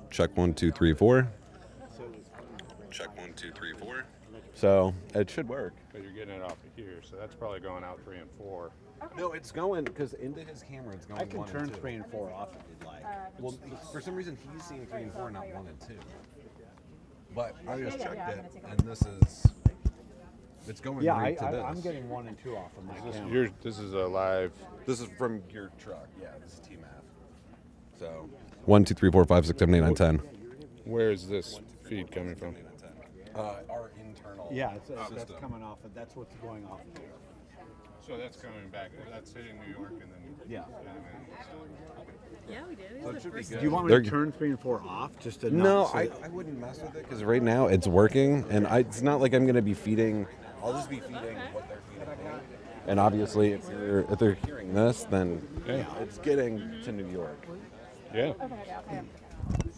Check 1, 2, 3, 4. Check 1, 2, 3, 4. So it should work. But you're getting it off of here, so that's probably going out 3 and 4. No, it's going because into his camera it's going. I can 1 turn and 2. 3 and 4 off if you'd like. Well, for some reason he's seeing 3 and 4, not 1 and 2. But I just checked it, and this is. It's going Yeah, right to this. I'm getting 1 and 2 off of my camera. This is a live. This is from your truck. Yeah, this is TMAF. So 1, 2, 3, 4, 5, 6, 7, 8, 9, 10. Where is this feed coming from? Our internal. Yeah, that's coming off. That's what's going off of here. So that's coming back. That's hitting New York and then. Yeah. Yeah, we did. So it should be good. Do you want me to turn 3 and 4 off just to? No, I wouldn't mess with it because right now it's working, and it's not like I'm going to be feeding. I'll just be feeding what they're feeding me. And obviously, if they're hearing this, then it's getting to New York. Yeah.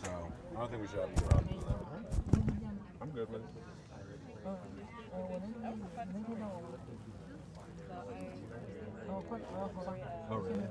So I don't think we should have any problems with that. I'm good with it. Oh, really?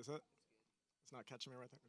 Is it? It's not catching me right there.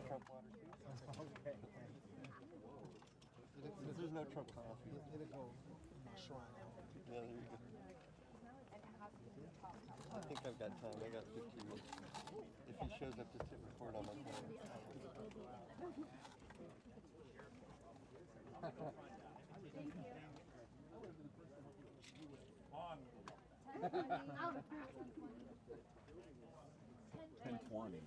There's no Trump coffee. It'll go in my shrine. Yeah, there you go. I think I've got time. I got 15 minutes. If he shows up, just hit record on my phone. Ten 20.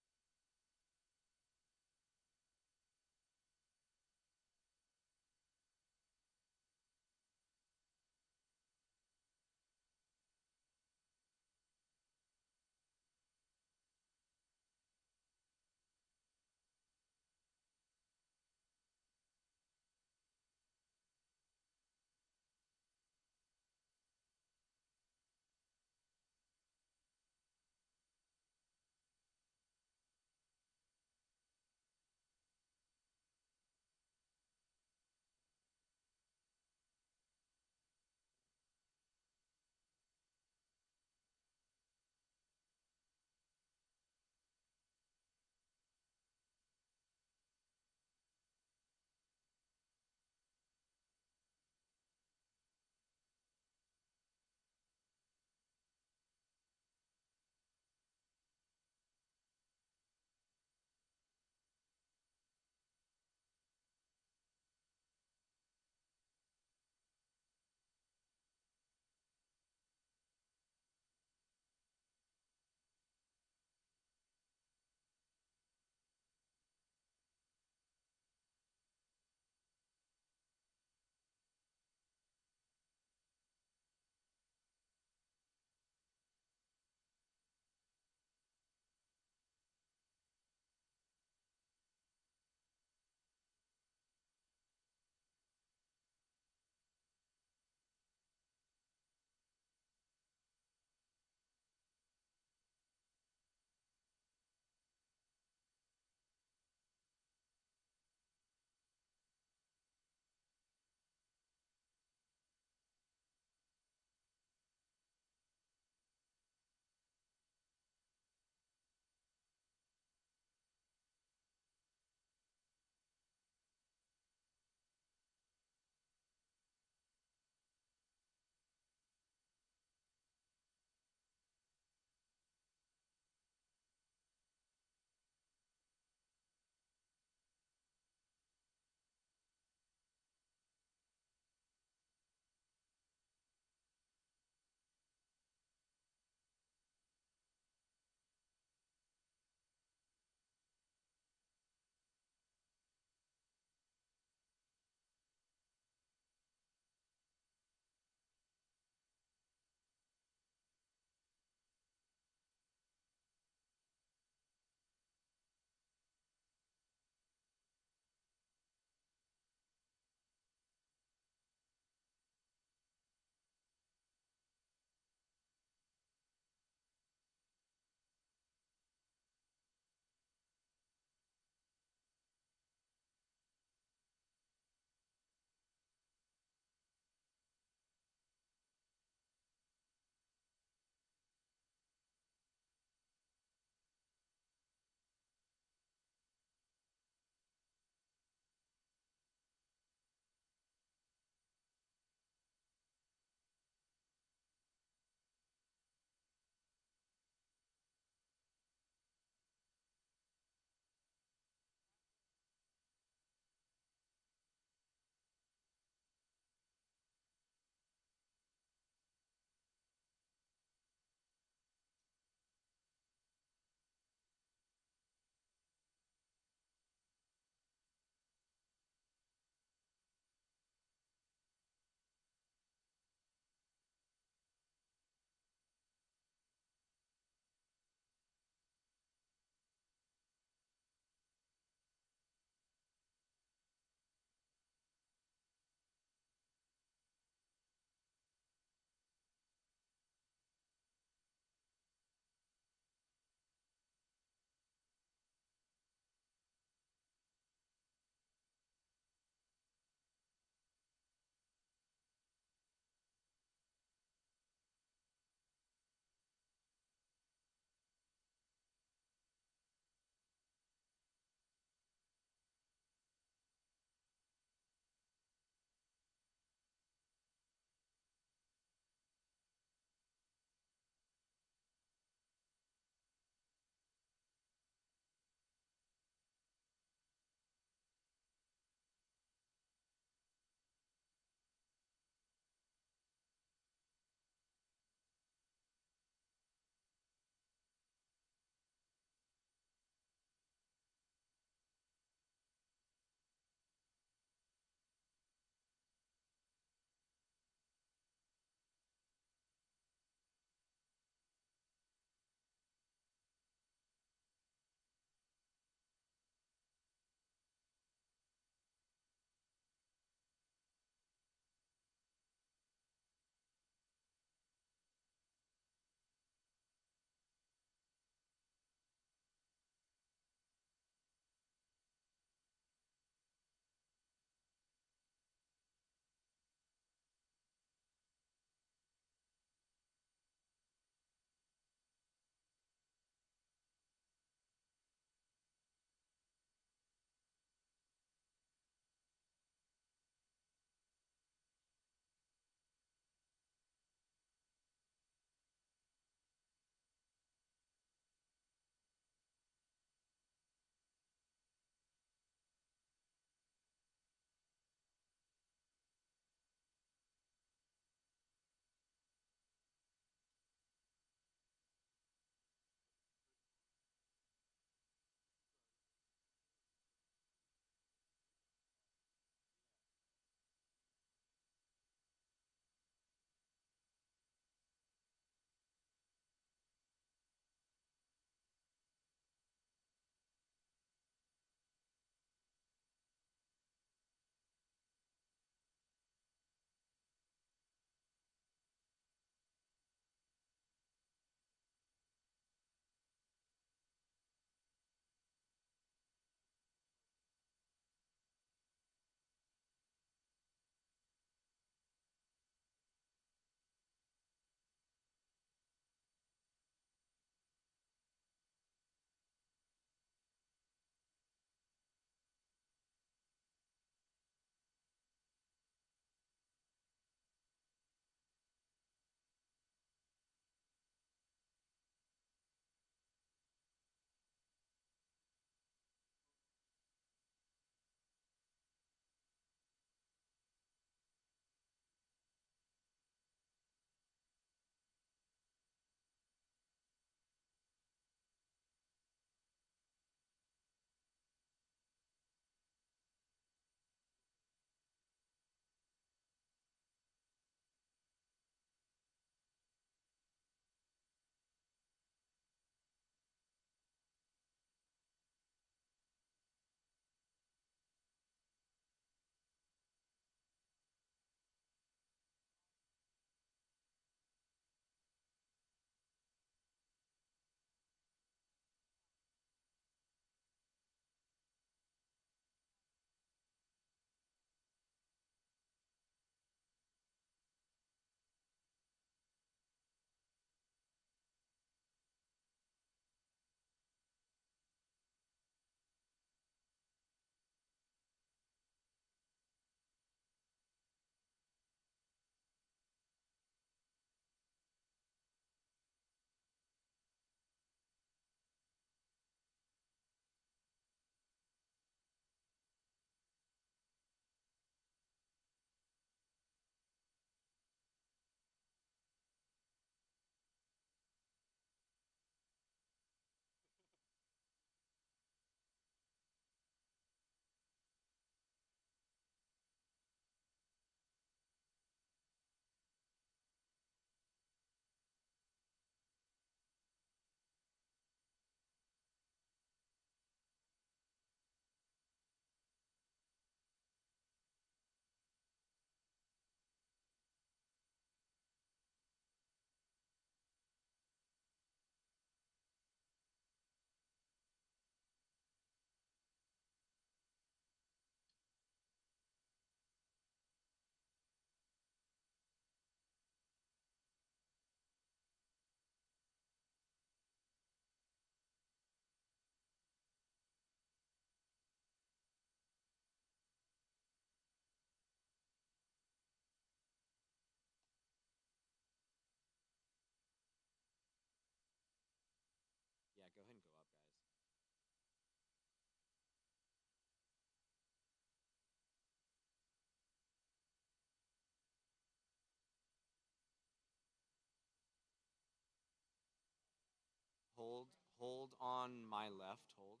Hold on my left. Hold.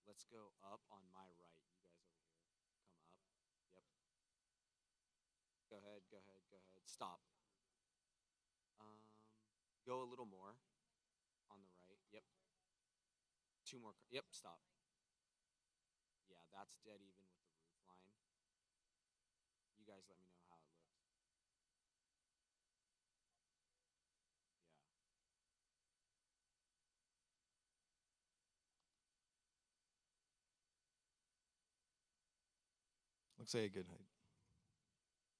Let's go up on my right. You guys over here. Come up. Yep. Go ahead. Go ahead. Go ahead. Stop. Go a little more on the right. Yep. Two more. Yep. Stop. Yeah, that's dead even with the roof line. You guys let me know how it looks. Yeah. Looks like a good height. Looks a lot better.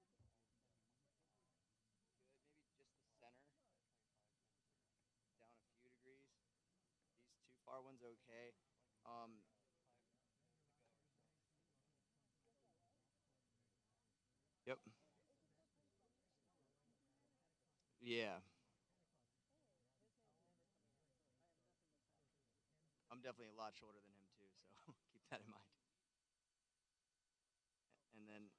Good. Maybe just the center. Down a few degrees. These two far ones okay. Um, yep. Yeah. I'm definitely a lot shorter than him too, so keep that in mind. And then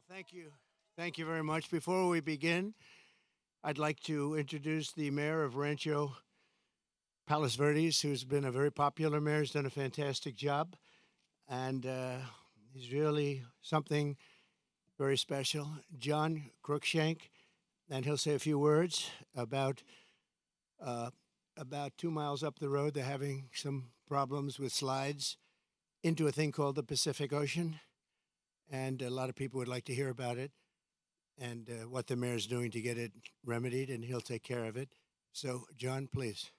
Thank you. Thank you very much. Before we begin, I'd like to introduce the mayor of Rancho Palos Verdes, who's been a very popular mayor. He's done a fantastic job, and he's really something very special. John Crookshank, and he'll say a few words uh, about 2 miles up the road. They're having some problems with slides into a thing called the Pacific Ocean, and a lot of people would like to hear about it and what the mayor's doing to get it remedied, and he'll take care of it. So, John, please.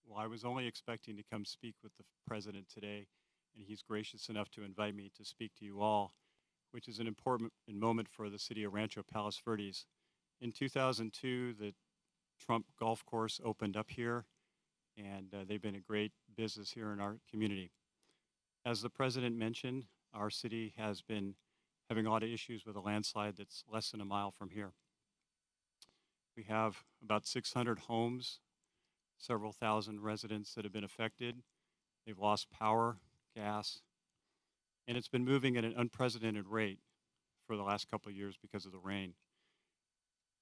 Well, I was only expecting to come speak with the president today, and he's gracious enough to invite me to speak to you all, which is an important moment for the city of Rancho Palos Verdes. In 2002, the Trump Golf Course opened up here, and they've been a great business here in our community. As the president mentioned, our city has been having a lot of issues with a landslide that's less than a mile from here. We have about 600 homes, several thousand residents that have been affected. They've lost power, gas, and it's been moving at an unprecedented rate for the last couple of years because of the rain.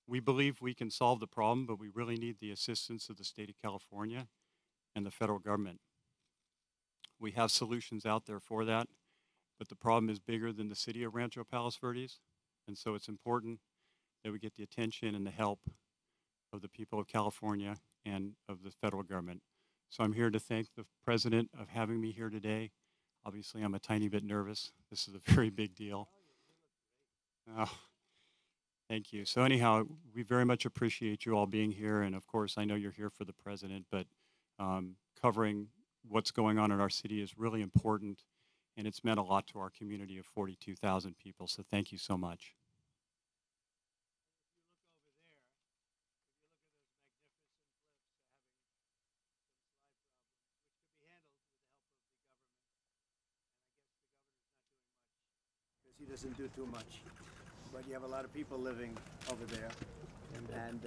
We believe we can solve the problem, but we really need the assistance of the state of California and the federal government. We have solutions out there for that, but the problem is bigger than the city of Rancho Palos Verdes, and so it's important that we get the attention and the help of the people of California and of the federal government. So I'm here to thank the president of having me here today. Obviously, I'm a tiny bit nervous. This is a very big deal. Oh, thank you. So anyhow, we very much appreciate you all being here, and of course, I know you're here for the president, but covering what's going on in our city is really important, and it's meant a lot to our community of 42,000 people, so thank you so much. He doesn't do too much, but you have a lot of people living over there, and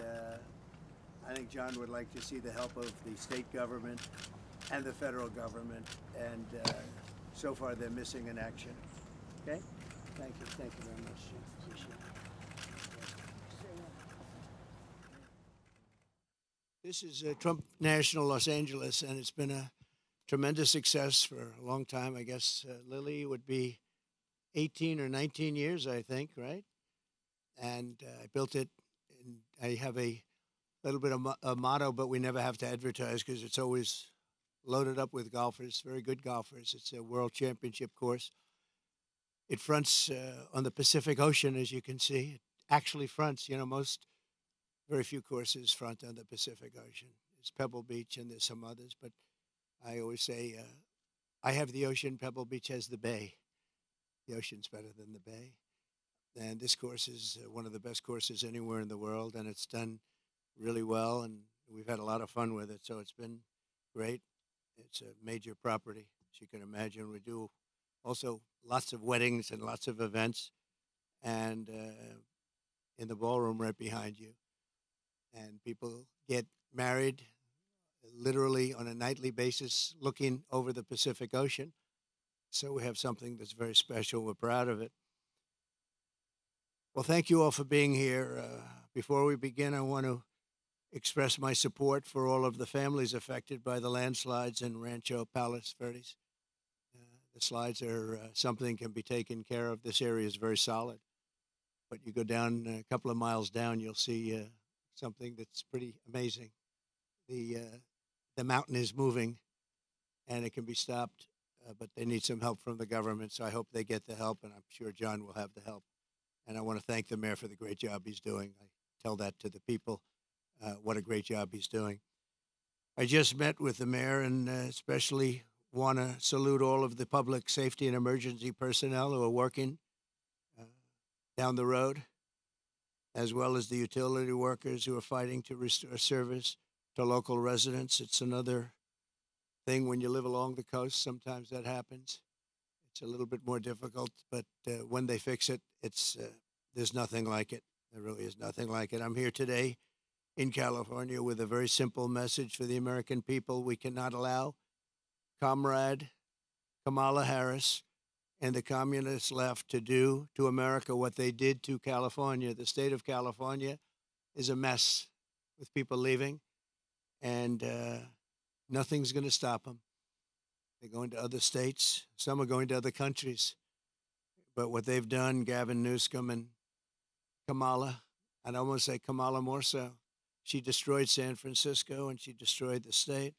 I think John would like to see the help of the state government and the federal government, and so far they're missing in action. Okay? Thank you very much, Jim. Appreciate it. This is Trump National Los Angeles, and it's been a tremendous success for a long time. I guess Lily would be 18 or 19 years, I think, right? And I built it, and I have a little bit of a motto, but we never have to advertise because it's always loaded up with golfers, very good golfers. It's a world championship course. It fronts on the Pacific Ocean, as you can see. It actually fronts, very few courses front on the Pacific Ocean. There's Pebble Beach and there's some others, but I always say I have the ocean, Pebble Beach has the bay. The ocean's better than the bay. And this course is one of the best courses anywhere in the world, and it's done really well, and we've had a lot of fun with it, so it's been great. It's a major property, as you can imagine. We do also lots of weddings and lots of events, and in the ballroom right behind you. And people get married literally on a nightly basis looking over the Pacific Ocean. So we have something that's very special. We're proud of it. Well, thank you all for being here. Before we begin, I want to express my support for all of the families affected by the landslides in Rancho Palos Verdes. The slides are something can be taken care of. This area is very solid. But you go down a couple of miles down, you'll see something that's pretty amazing. The mountain is moving, and it can be stopped. But they need some help from the government, so I hope they get the help, and I'm sure John will have the help. And I want to thank the mayor for the great job he's doing. I tell that to the people, what a great job he's doing. I just met with the mayor, and especially want to salute all of the public safety and emergency personnel who are working down the road, as well as the utility workers who are fighting to restore service to local residents. It's another thing when you live along the coast. Sometimes that happens. It's a little bit more difficult, but when they fix it, there's nothing like it. There really is nothing like it. I'm here today in California with a very simple message for the American people. We cannot allow Comrade Kamala Harris and the communist left to do to America what they did to California. The state of California is a mess with people leaving, and nothing's going to stop them. They're going to other states. Some are going to other countries. But what they've done, Gavin Newsom and Kamala, and I want to say Kamala more so, she destroyed San Francisco and she destroyed the state.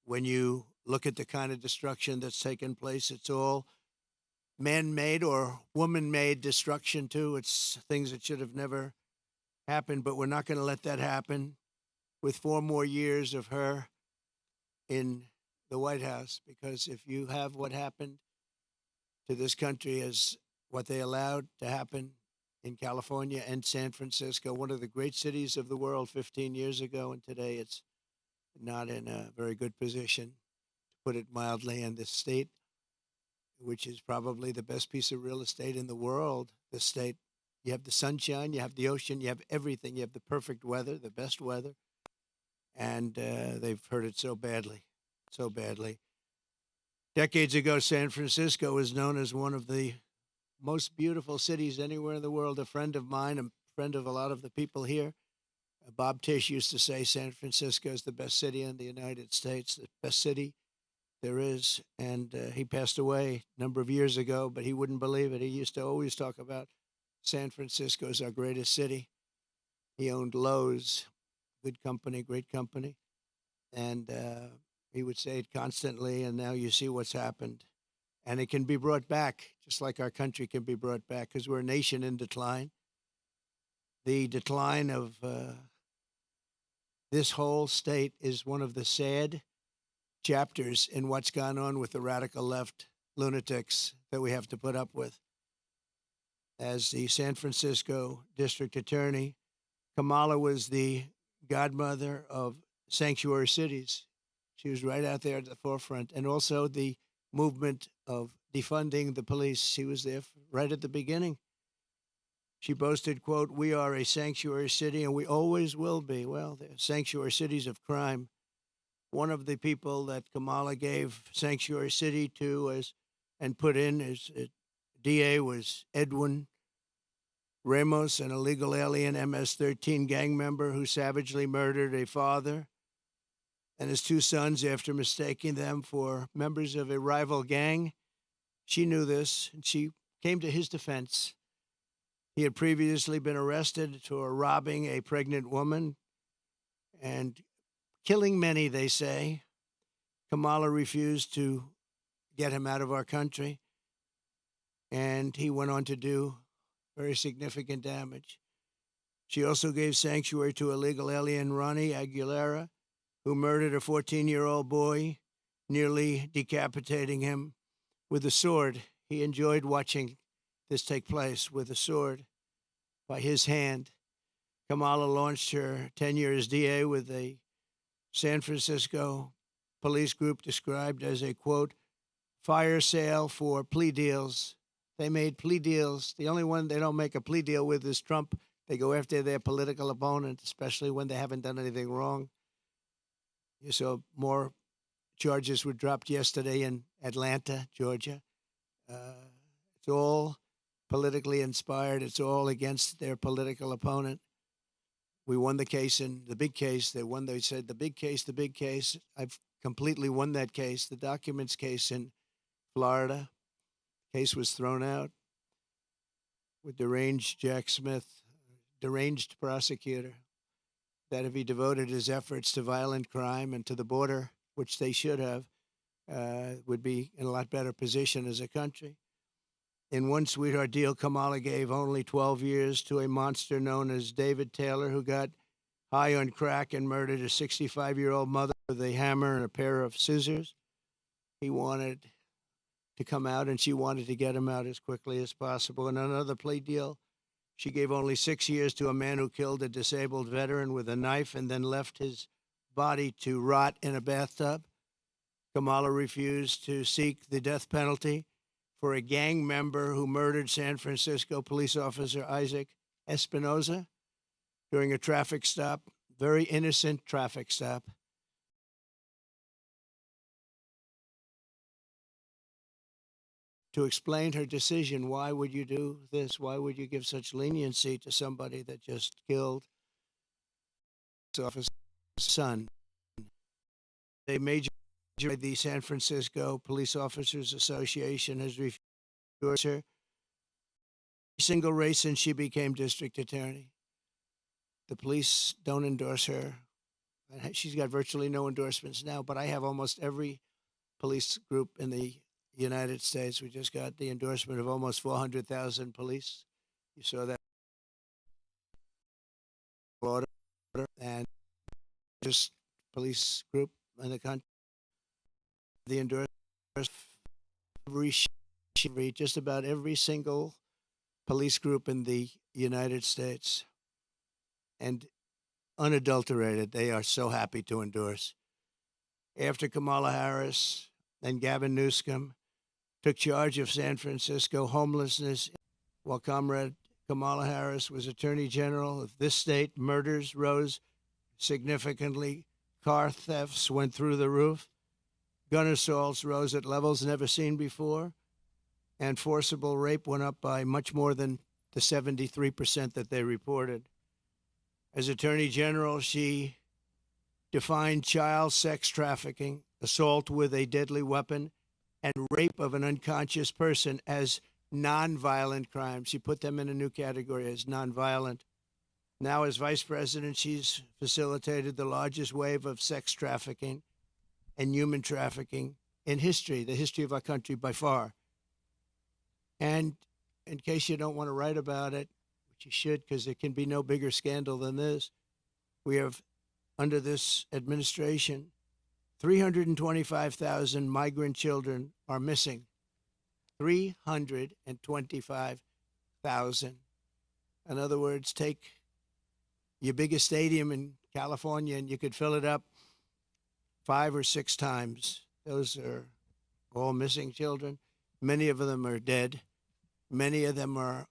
When you look at the kind of destruction that's taken place, it's all man-made or woman-made destruction too. It's things that should have never happened, but we're not going to let that happen with 4 more years of her in the White House, because if you have what happened to this country as what they allowed to happen in California and San Francisco, one of the great cities of the world 15 years ago, and today it's not in a very good position, to put it mildly, and this state, which is probably the best piece of real estate in the world, the state, you have the sunshine, you have the ocean, you have everything, you have the perfect weather, the best weather, and they've hurt it so badly, so badly. Decades ago, San Francisco was known as one of the most beautiful cities anywhere in the world. A friend of mine, a friend of a lot of the people here, Bob Tisch, used to say San Francisco is the best city in the United States, the best city there is. And he passed away a number of years ago, but he wouldn't believe it. He used to always talk about San Francisco as our greatest city. He owned Lowe's, good company, great company. And he would say it constantly, and now you see what's happened. And it can be brought back, just like our country can be brought back, because we're a nation in decline. The decline of this whole state is one of the sad chapters in what's gone on with the radical left lunatics that we have to put up with. As the San Francisco district attorney, Kamala was the godmother of sanctuary cities. She was right out there at the forefront, and also the movement of defunding the police. She was there right at the beginning. She boasted, quote, "We are a sanctuary city and we always will be." Well, they're sanctuary cities of crime. One of the people that Kamala gave sanctuary city to and put in as DA was Edwin Ramos, an illegal alien MS-13 gang member who savagely murdered a father and his 2 sons after mistaking them for members of a rival gang. She knew this, and she came to his defense. He had previously been arrested for robbing a pregnant woman and killing many, they say. Kamala refused to get him out of our country, and he went on to do very significant damage. She also gave sanctuary to illegal alien Ronnie Aguilera, who murdered a 14-year-old boy, nearly decapitating him with a sword. He enjoyed watching this take place with a sword by his hand. Kamala launched her tenure as DA with a San Francisco police group described as a, quote, fire sale for plea deals. They made plea deals. The only one they don't make a plea deal with is Trump. They go after their political opponent, especially when they haven't done anything wrong. You saw more charges were dropped yesterday in Atlanta, Georgia. It's all politically inspired. It's all against their political opponent. We won the case in the big case. They said the big case, the big case. I've completely won that case. The documents case in Florida. Case was thrown out with deranged Jack Smith, deranged prosecutor, that if he devoted his efforts to violent crime and to the border, which they should have, would be in a lot better position as a country. In one sweetheart deal, Kamala gave only 12 years to a monster known as David Taylor, who got high on crack and murdered a 65-year-old mother with a hammer and a pair of scissors. He wanted to come out, and she wanted to get him out as quickly as possible. In another plea deal, she gave only 6 years to a man who killed a disabled veteran with a knife and then left his body to rot in a bathtub. Kamala refused to seek the death penalty for a gang member who murdered San Francisco police officer Isaac Espinoza. during a traffic stop, very innocent traffic stop. To explain her decision, why would you do this? Why would you give such leniency to somebody that just killed his officer's son? A major, the San Francisco Police Officers Association has refused her single race since she became district attorney. The police don't endorse her. She's got virtually no endorsements now, but I have almost every police group in the United States. We just got the endorsement of almost 400,000 police. You saw that. And just police group in the country. The endorsement just about every single police group in the United States. And unadulterated, they are so happy to endorse. After Kamala Harris and Gavin Newsom took charge of San Francisco homelessness, while Comrade Kamala Harris was Attorney General of this state, murders rose significantly, car thefts went through the roof, gun assaults rose at levels never seen before, and forcible rape went up by much more than the 73% that they reported. As Attorney General, she defined child sex trafficking, assault with a deadly weapon, and rape of an unconscious person as nonviolent crimes. She put them in a new category as nonviolent. Now, as vice president, she's facilitated the largest wave of sex trafficking and human trafficking in history, the history of our country by far. And in case you don't want to write about it, which you should, because there can be no bigger scandal than this, we have, under this administration, 325,000 migrant children are missing. 325,000. In other words, take your biggest stadium in California and you could fill it up 5 or 6 times. Those are all missing children. Many of them are dead. Many of them are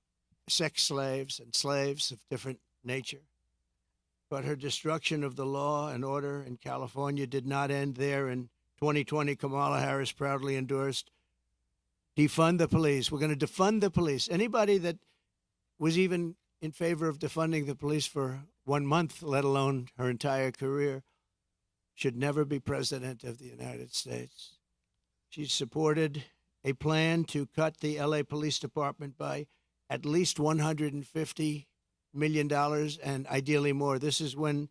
sex slaves and slaves of different nature. But her destruction of the law and order in California did not end there. In 2020, Kamala Harris proudly endorsed defund the police. We're going to defund the police. Anybody that was even in favor of defunding the police for 1 month, let alone her entire career, should never be president of the United States. She supported a plan to cut the LA Police Department by at least $150 million and ideally more. This is when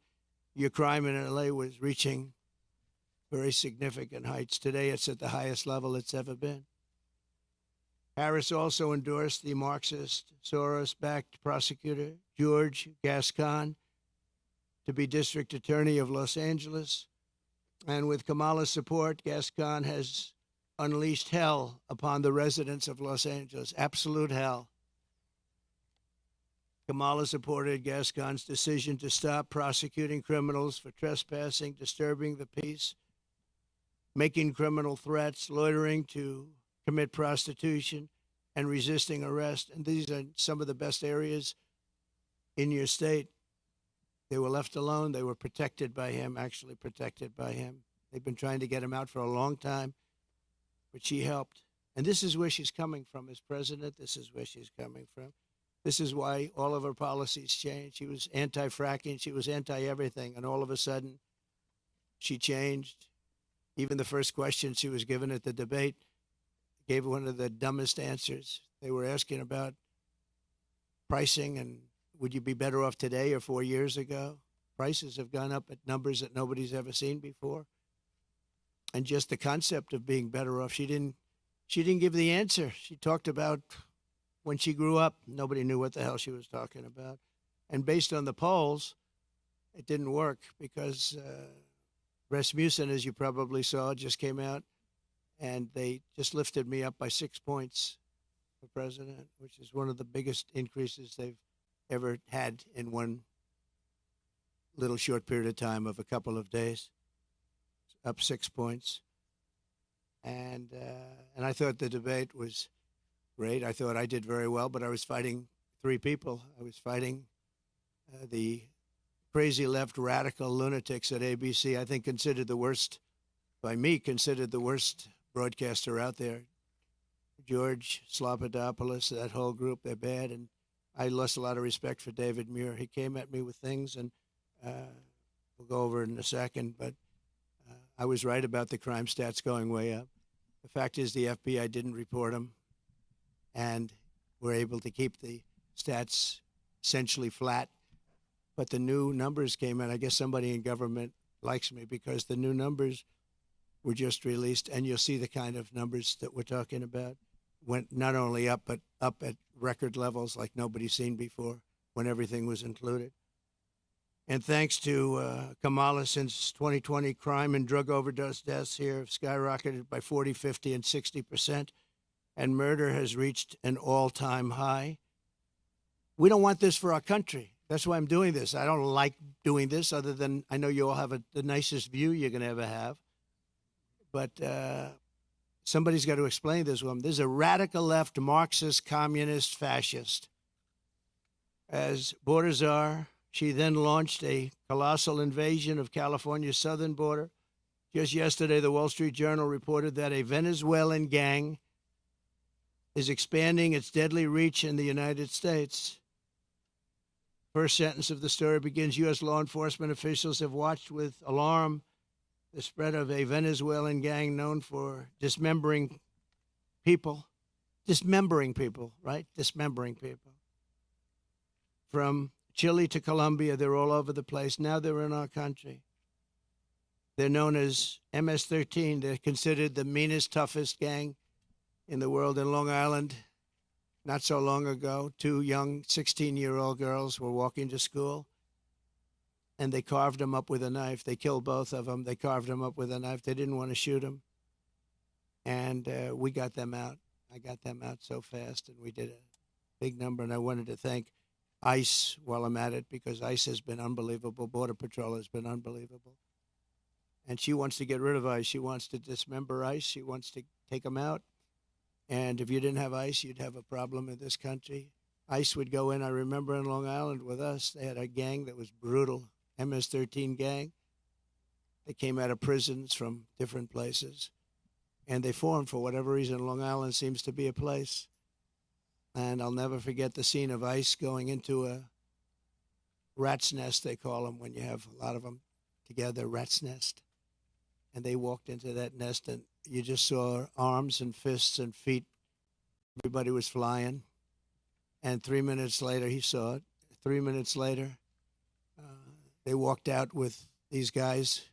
your crime in LA was reaching very significant heights. Today, it's at the highest level it's ever been. Harris also endorsed the Marxist, Soros-backed prosecutor, George Gascon, to be district attorney of Los Angeles. And with Kamala's support, Gascon has unleashed hell upon the residents of Los Angeles, absolute hell. Kamala supported Gascon's decision to stop prosecuting criminals for trespassing, disturbing the peace, making criminal threats, loitering to commit prostitution, and resisting arrest. And these are some of the best areas in your state. They were left alone. They were protected by him, actually protected by him. They've been trying to get him out for a long time, but she helped. And this is where she's coming from as president. This is where she's coming from. This is why all of her policies changed. She was anti-fracking. She was anti-everything. And all of a sudden, she changed. Even the first question she was given at the debate gave one of the dumbest answers. They were asking about pricing and would you be better off today or 4 years ago? Prices have gone up at numbers that nobody's ever seen before. And just the concept of being better off, she didn't give the answer. She talked about when she grew up, nobody knew what the hell she was talking about. And based on the polls, it didn't work because Rasmussen, as you probably saw, just came out and they just lifted me up by 6 points for president, which is one of the biggest increases they've ever had in one little short period of time of a couple of days, up 6 points. And I thought the debate was great. I thought I did very well, but I was fighting 3 people. I was fighting the crazy left radical lunatics at ABC, I think considered the worst, by me, considered the worst broadcaster out there. George Slobodanopoulos, that whole group, they're bad. And I lost a lot of respect for David Muir. He came at me with things, and we'll go over it in a second, but I was right about the crime stats going way up. The fact is the FBI didn't report them, and we're able to keep the stats essentially flat. But the new numbers came in. I guess somebody in government likes me because the new numbers were just released, and you'll see the kind of numbers that we're talking about went not only up, but up at record levels like nobody's seen before when everything was included. And thanks to Kamala, since 2020, crime and drug overdose deaths here have skyrocketed by 40, 50, and 60%, and murder has reached an all-time high. We don't want this for our country. That's why I'm doing this. I don't like doing this, other than I know you all have the nicest view you're going to ever have. But somebody's got to explain this to them. There's a radical left, Marxist, communist, fascist. As border czar, she then launched a colossal invasion of California's southern border. Just yesterday, the Wall Street Journal reported that a Venezuelan gang is expanding its deadly reach in the United States. First sentence of the story begins, U.S. law enforcement officials have watched with alarm the spread of a Venezuelan gang known for dismembering people. Dismembering people, right? Dismembering people. From Chile to Colombia, they're all over the place. Now they're in our country. They're known as MS-13. They're considered the meanest, toughest gang in the world. In Long Island, not so long ago, two young 16-year-old girls were walking to school, and they carved them up with a knife. They killed both of them. They carved them up with a knife. They didn't want to shoot them. And we got them out. I got them out so fast, and we did a big number. And I wanted to thank ICE while I'm at it, because ICE has been unbelievable. Border Patrol has been unbelievable. And she wants to get rid of ICE. She wants to dismember ICE. She wants to take them out. And if you didn't have ICE, you'd have a problem in this country. ICE would go in. I remember in Long Island with us, they had a gang that was brutal, MS-13 gang. They came out of prisons from different places. And they formed, for whatever reason, Long Island seems to be a place. And I'll never forget the scene of ICE going into a rat's nest, they call them, when you have a lot of them together, rat's nest. And they walked into that nest, and you just saw arms and fists and feet. Everybody was flying. And 3 minutes later, he saw it. 3 minutes later, they walked out with these guys,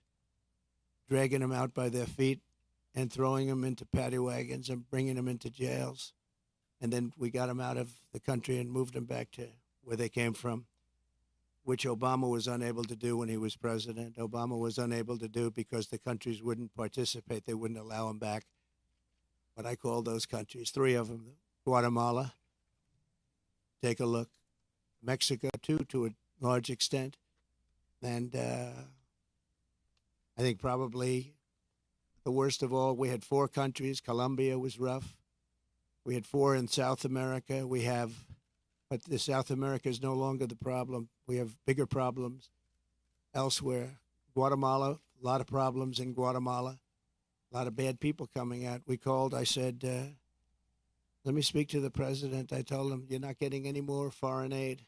dragging them out by their feet and throwing them into paddy wagons and bringing them into jails. And then we got them out of the country and moved them back to where they came from, which Obama was unable to do when he was president. Obama was unable to do because the countries wouldn't participate. They wouldn't allow him back. But I called those countries, three of them. Guatemala, take a look. Mexico, too, to a large extent. And I think probably the worst of all, we had four countries. Colombia was rough. We had four in South America. But the South America is no longer the problem. We have bigger problems elsewhere. Guatemala, a lot of problems in Guatemala. A lot of bad people coming out. We called, I said, let me speak to the president. I told him, you're not getting any more foreign aid.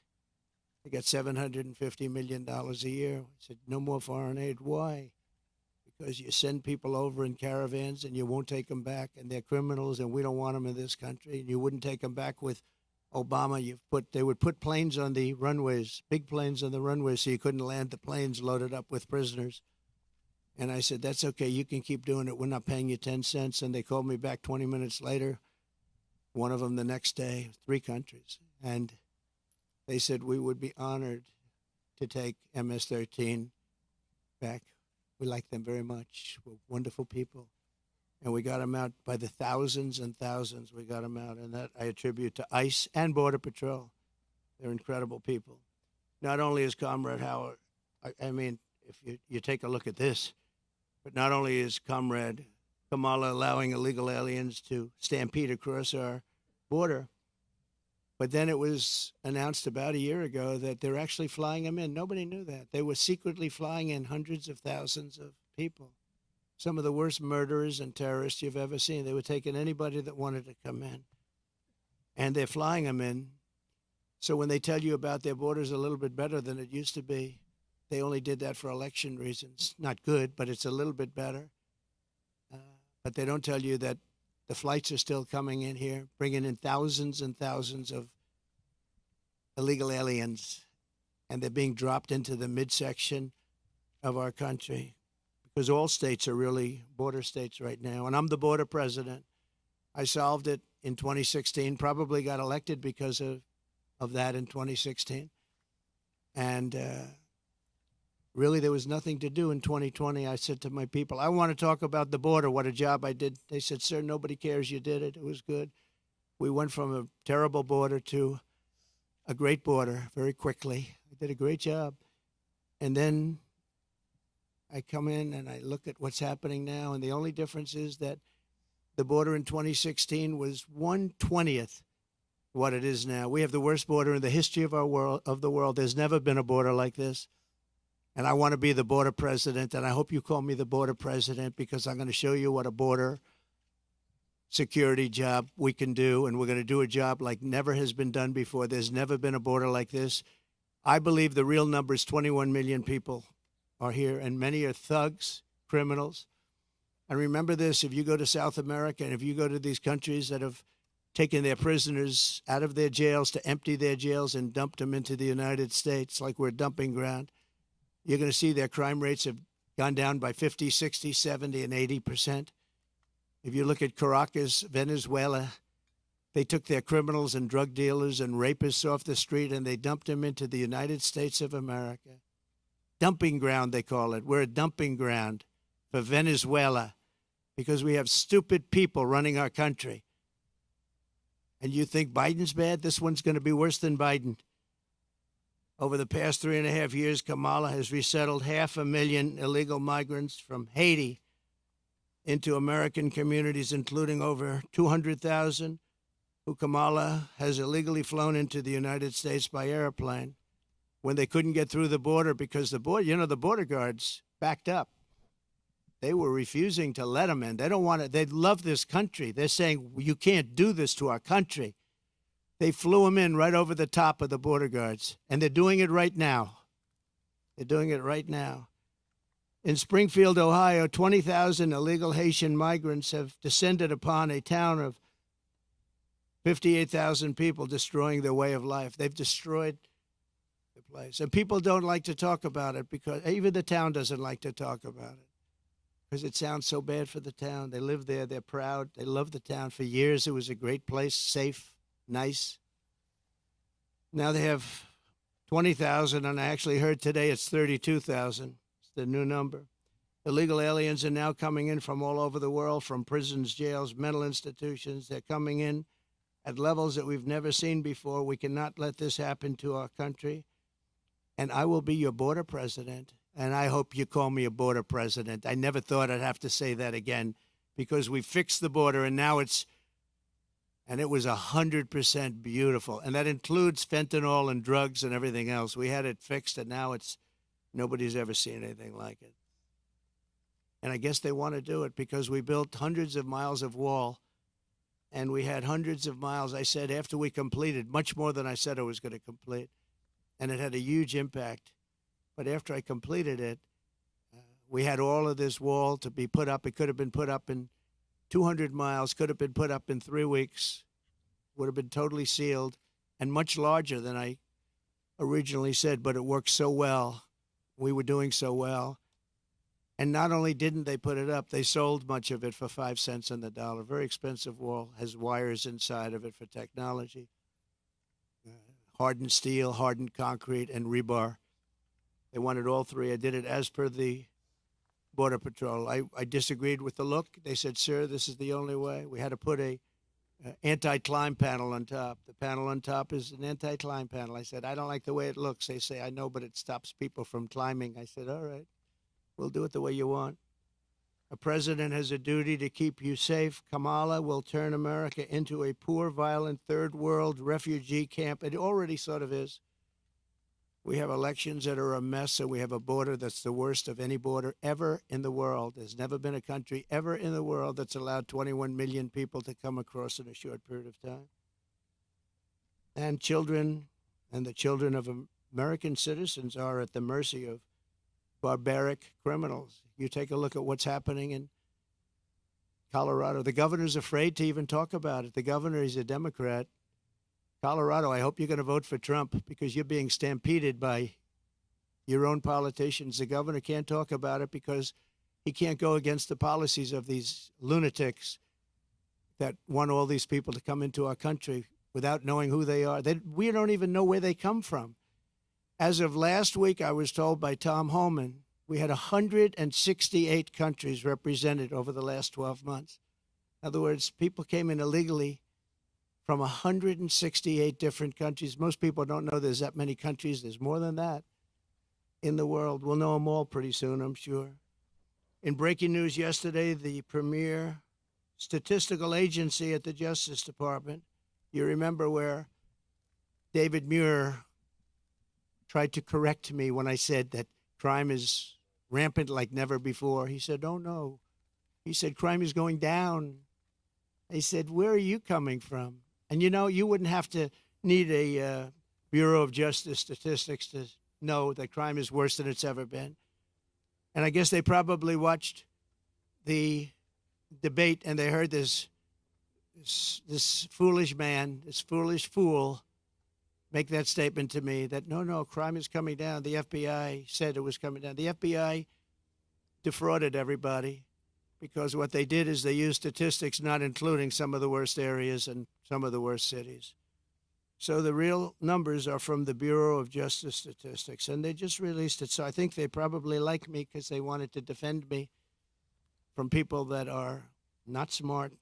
I got $750 million a year. I said, no more foreign aid. Why? Because you send people over in caravans and you won't take them back, and they're criminals, and we don't want them in this country. And you wouldn't take them back with Obama. They would put planes on the runways, big planes on the runways, so you couldn't land the planes loaded up with prisoners. And I said, that's okay. You can keep doing it. We're not paying you 10 cents. And they called me back 20 minutes later, one of them the next day, three countries. And they said we would be honored to take MS-13 back. We like them very much. We're wonderful people. And we got them out by the thousands and thousands. We got them out. And that I attribute to ICE and Border Patrol. They're incredible people. Not only is Comrade Howard, I mean, if you take a look at this, but not only is Comrade Kamala allowing illegal aliens to stampede across our border, But then it was announced about a year ago that they're actually flying them in. Nobody knew that. They were secretly flying in hundreds of thousands of people. Some of the worst murderers and terrorists you've ever seen. They were taking anybody that wanted to come in. And they're flying them in. So when they tell you about their borders a little bit better than it used to be, they only did that for election reasons. Not good, but it's a little bit better. But they don't tell you that the flights are still coming in here, bringing in thousands and thousands of illegal aliens, and they're being dropped into the midsection of our country because all states are really border states right now. And I'm the border president. I solved it in 2016, probably got elected because of that in 2016. And really, there was nothing to do in 2020. I said to my people, I want to talk about the border, what a job I did. They said, sir, nobody cares you did it. It was good. We went from a terrible border to a great border very quickly. I did a great job. And then I come in and I look at what's happening now, and the only difference is that the border in 2016 was 1/20th what it is now. We have the worst border in the history of our world, of the world. There's never been a border like this. And I want to be the border president, and I hope you call me the border president because I'm going to show you what a border security job we can do, and we're going to do a job like never has been done before. There's never been a border like this. I believe the real number is 21 million people are here, and many are thugs, criminals. And remember this, if you go to South America and if you go to these countries that have taken their prisoners out of their jails to empty their jails and dumped them into the United States like we're a dumping ground, you're going to see their crime rates have gone down by 50, 60, 70, and 80%. If you look at Caracas, Venezuela, they took their criminals and drug dealers and rapists off the street and they dumped them into the United States of America. Dumping ground, they call it. We're a dumping ground for Venezuela because we have stupid people running our country. And you think Biden's bad? This one's going to be worse than Biden. Over the past 3.5 years, Kamala has resettled 500,000 illegal migrants from Haiti into American communities, including over 200,000 who Kamala has illegally flown into the United States by airplane when they couldn't get through the border because the border guards backed up. They were refusing to let them in. They don't want it. They love this country. They're saying, you can't do this to our country. They flew them in right over the top of the border guards, and they're doing it right now. They're doing it right now. In Springfield, Ohio, 20,000 illegal Haitian migrants have descended upon a town of 58,000 people, destroying their way of life. They've destroyed the place. And people don't like to talk about it because even the town doesn't like to talk about it because it sounds so bad for the town. They live there. They're proud. They love the town. For years, it was a great place, safe, nice. Now they have 20,000, and I actually heard today it's 32,000. It's the new number. Illegal aliens are now coming in from all over the world, from prisons, jails, mental institutions. They're coming in at levels that we've never seen before. We cannot let this happen to our country. And I will be your border president, and I hope you call me a border president. I never thought I'd have to say that again because we fixed the border, and now it was 100% beautiful. And that includes fentanyl and drugs and everything else. We had it fixed, and now nobody's ever seen anything like it. And I guess they want to do it because we built hundreds of miles of wall, and we had hundreds of miles, I said, after we completed, much more than I said I was going to complete. And it had a huge impact. But after I completed it, we had all of this wall to be put up. It could have been put up in 200 miles, could have been put up in 3 weeks, would have been totally sealed, and much larger than I originally said, but it worked so well. We were doing so well. And not only didn't they put it up, they sold much of it for 5 cents on the dollar. Very expensive wall, has wires inside of it for technology. Hardened steel, hardened concrete, and rebar. They wanted all three. I did it as per the Border Patrol. I disagreed with the look. They said, sir, this is the only way. We had to put a anti-climb panel on top. The panel on top is an anti-climb panel. I said, I don't like the way it looks. They say, I know, but it stops people from climbing. I said, all right, we'll do it the way you want. A president has a duty to keep you safe. Kamala will turn America into a poor, violent, third world refugee camp. It already sort of is. We have elections that are a mess, and we have a border that's the worst of any border ever in the world. There's never been a country ever in the world that's allowed 21 million people to come across in a short period of time. And children and the children of American citizens are at the mercy of barbaric criminals. You take a look at what's happening in Colorado. The governor's afraid to even talk about it. The governor is a Democrat. Colorado, I hope you're going to vote for Trump because you're being stampeded by your own politicians. The governor can't talk about it because he can't go against the policies of these lunatics that want all these people to come into our country without knowing who they are. We don't even know where they come from. As of last week, I was told by Tom Homan, we had 168 countries represented over the last 12 months. In other words, people came in illegally from 168 different countries. Most people don't know there's that many countries. There's more than that in the world. We'll know them all pretty soon, I'm sure. In breaking news yesterday, the premier statistical agency at the Justice Department, you remember where David Muir tried to correct me when I said that crime is rampant like never before. He said, oh, no. He said, crime is going down. I said, where are you coming from? And, you know, you wouldn't have to need a Bureau of Justice statistics to know that crime is worse than it's ever been. And I guess they probably watched the debate and they heard this foolish man, this foolish fool, make that statement to me that, no, crime is coming down. The FBI said it was coming down. The FBI defrauded everybody because what they did is they used statistics not including some of the worst areas and some of the worst cities. So the real numbers are from the Bureau of Justice Statistics, and they just released it. So I think they probably like me because they wanted to defend me from people that are not smart,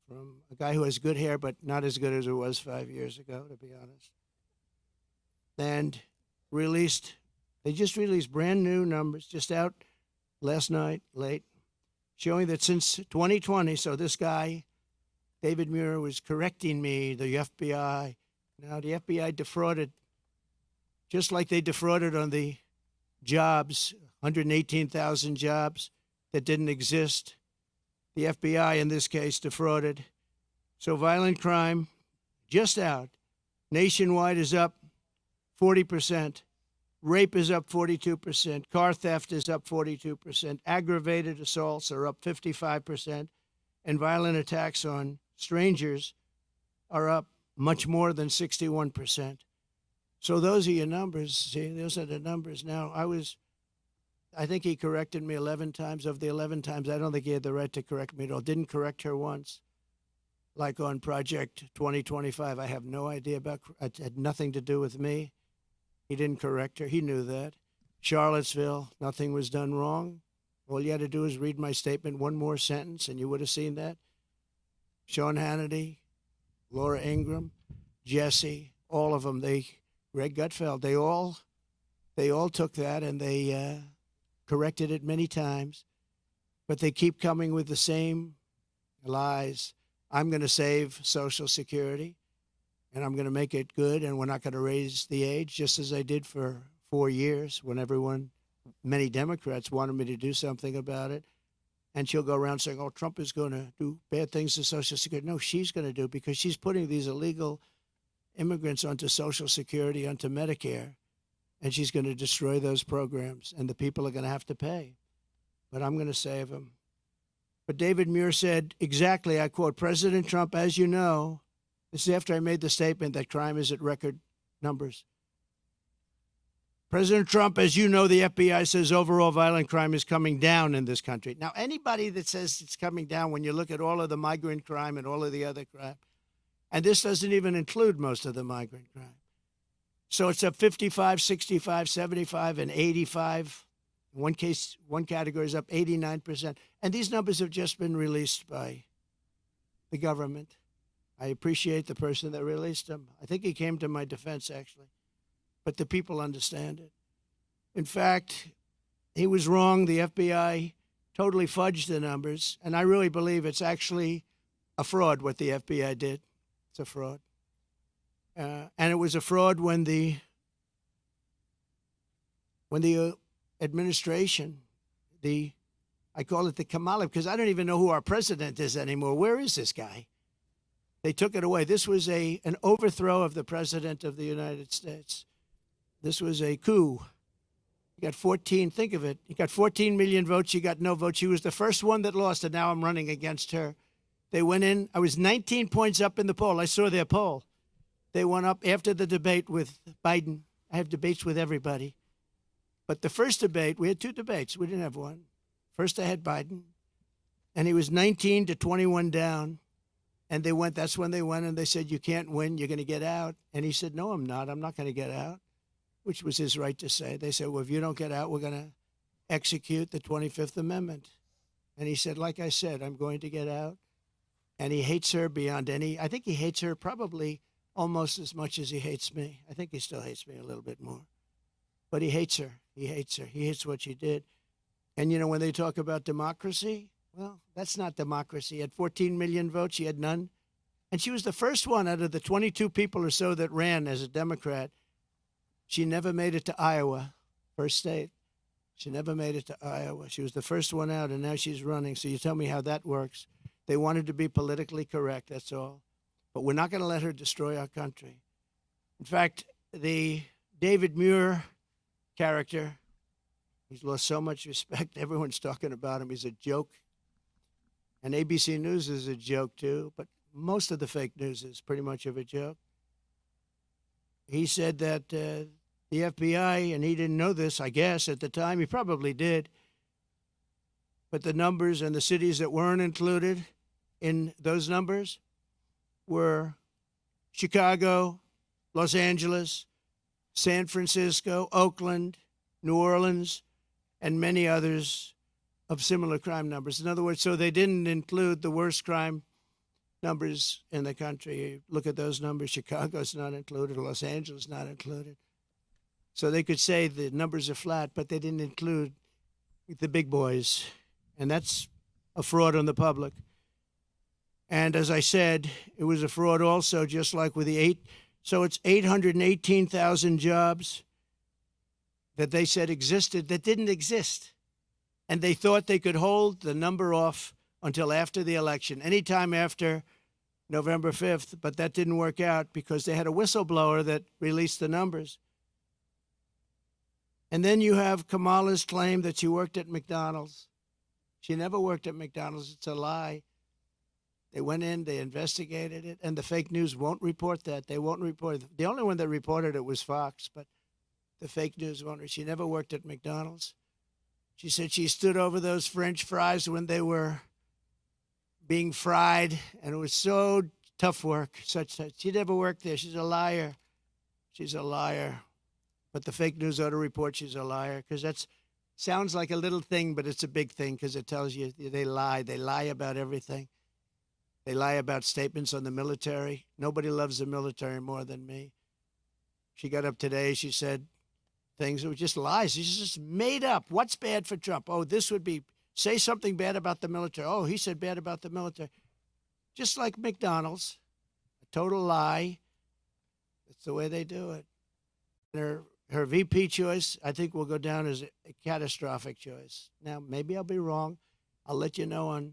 from a guy who has good hair but not as good as it was 5 years ago, to be honest. And they just released brand new numbers, just out last night, late, showing that since 2020, so this guy, David Muir, was correcting me, the FBI. Now, the FBI defrauded, just like they defrauded on the jobs, 118,000 jobs that didn't exist. The FBI, in this case, defrauded. So violent crime, just out, nationwide is up 40%. Rape is up 42%. Car theft is up 42%. Aggravated assaults are up 55%. And violent attacks on strangers are up much more than 61%. So those are your numbers. See, those are the numbers. Now, I think he corrected me 11 times. Of the 11 times, I don't think he had the right to correct me at all. Didn't correct her once. Like on Project 2025, I have no idea about, it had nothing to do with me. He didn't correct her. He knew that. Charlottesville, nothing was done wrong. All you had to do is read my statement, one more sentence, and you would have seen that. Sean Hannity, Laura Ingraham, Jesse, all of them, Greg Gutfeld, they all took that and they corrected it many times, but they keep coming with the same lies. I'm going to save Social Security, and I'm going to make it good, and we're not going to raise the age, just as I did for 4 years when many Democrats wanted me to do something about it. And she'll go around saying, oh, Trump is going to do bad things to Social Security. No, she's going to do, because she's putting these illegal immigrants onto Social Security, onto Medicare, and she's going to destroy those programs, and the people are going to have to pay. But I'm going to save them. But David Muir said exactly, I quote, President Trump, as you know, this is after I made the statement that crime is at record numbers. President Trump, as you know, the FBI says overall violent crime is coming down in this country. Now, anybody that says it's coming down, when you look at all of the migrant crime and all of the other crime, and this doesn't even include most of the migrant crime. So it's up 55, 65, 75, and 85. In one category is up 89%. And these numbers have just been released by the government. I appreciate the person that released them. I think he came to my defense, actually. But the people understand it. In fact, he was wrong. The FBI totally fudged the numbers. And I really believe it's actually a fraud what the FBI did. It's a fraud. And it was a fraud when the administration, I call it the Kamala, because I don't even know who our president is anymore. Where is this guy? They took it away. This was an overthrow of the president of the United States. This was a coup. You got 14, think of it. You got 14 million votes. You got no votes. She was the first one that lost, and now I'm running against her. They went in. I was 19 points up in the poll. I saw their poll. They went up after the debate with Biden. I have debates with everybody. But the first debate, we had two debates. We didn't have one. First, I had Biden, and he was 19 to 21 down. And they went, that's when they went, and they said, you can't win. You're going to get out. And he said, no, I'm not. I'm not going to get out, which was his right to say. They said, well, if you don't get out, we're going to execute the 25th Amendment. And he said, like I said, I'm going to get out. And he hates her beyond I think he hates her probably almost as much as he hates me. I think he still hates me a little bit more. But he hates her. He hates her. He hates what she did. And, you know, when they talk about democracy, well, that's not democracy. He had 14 million votes. She had none. And she was the first one out of the 22 people or so that ran as a Democrat. She never made it to Iowa, first state. She never made it to Iowa. She was the first one out, and now she's running. So you tell me how that works. They wanted to be politically correct, that's all. But we're not going to let her destroy our country. In fact, the David Muir character, he's lost so much respect. Everyone's talking about him. He's a joke. And ABC News is a joke, too. But most of the fake news is pretty much of a joke. He said that the FBI, and he didn't know this, I guess, at the time. He probably did. But the numbers and the cities that weren't included in those numbers were Chicago, Los Angeles, San Francisco, Oakland, New Orleans, and many others of similar crime numbers. In other words, so they didn't include the worst crime numbers in the country. Look at those numbers. Chicago's not included. Los Angeles not included. So they could say the numbers are flat, but they didn't include the big boys. And that's a fraud on the public. And as I said, it was a fraud also, just like with so it's 818,000 jobs that they said existed that didn't exist. And they thought they could hold the number off until after the election, anytime after November 5th, but that didn't work out because they had a whistleblower that released the numbers. And then you have Kamala's claim that she worked at McDonald's. She never worked at McDonald's. It's a lie. They went in, they investigated it, and the fake news won't report that. They won't report it. The only one that reported it was Fox, but the fake news won't. She never worked at McDonald's. She said she stood over those French fries when they were being fried, and it was so tough work. She never worked there. She's a liar. She's a liar. But the fake news ought to report she's a liar, because that sounds like a little thing, but it's a big thing, because it tells you they lie. They lie about everything. They lie about statements on the military. Nobody loves the military more than me. She got up today. She said things that were just lies. She's just made up. What's bad for Trump? Oh, this would be, say something bad about the military. Oh, he said bad about the military. Just like McDonald's, a total lie. That's the way they do it. Her VP choice, I think, will go down as a catastrophic choice. Now, maybe I'll be wrong. I'll let you know on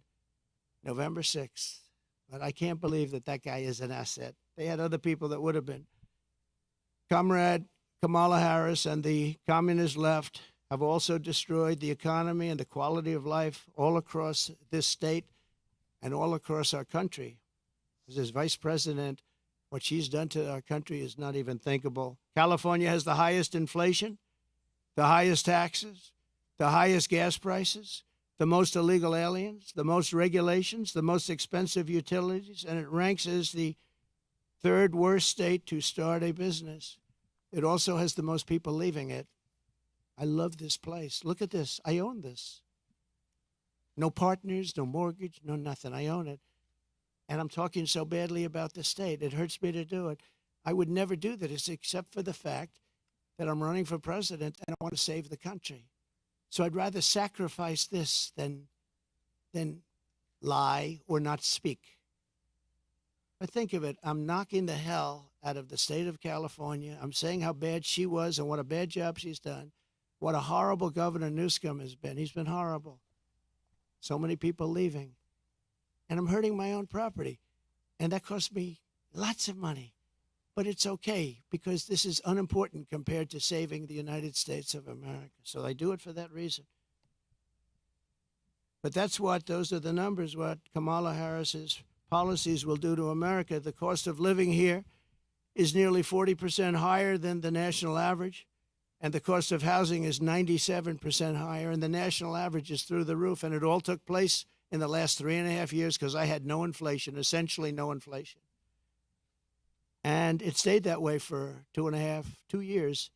November 6th. But I can't believe that guy is an asset. They had other people that would have been. Comrade Kamala Harris and the communist left have also destroyed the economy and the quality of life all across this state and all across our country. As vice president, what she's done to our country is not even thinkable. California has the highest inflation, the highest taxes, the highest gas prices, the most illegal aliens, the most regulations, the most expensive utilities, and it ranks as the third worst state to start a business. It also has the most people leaving it. I love this place. Look at this. I own this. No partners, no mortgage, no nothing. I own it. And I'm talking so badly about the state. It hurts me to do it. I would never do this except for the fact that I'm running for president and I want to save the country. So I'd rather sacrifice this than than lie or not speak. But think of it, I'm knocking the hell out of the state of California. I'm saying how bad she was and what a bad job she's done. What a horrible Governor Newsom has been. He's been horrible. So many people leaving. And I'm hurting my own property. And that cost me lots of money. But it's okay because this is unimportant compared to saving the United States of America. So I do it for that reason. But those are the numbers, what Kamala Harris's policies will do to America. The cost of living here is nearly 40% higher than the national average. And the cost of housing is 97% higher. And the national average is through the roof. And it all took place in the last 3.5 years because I had no inflation, essentially no inflation. And it stayed that way for 2 years.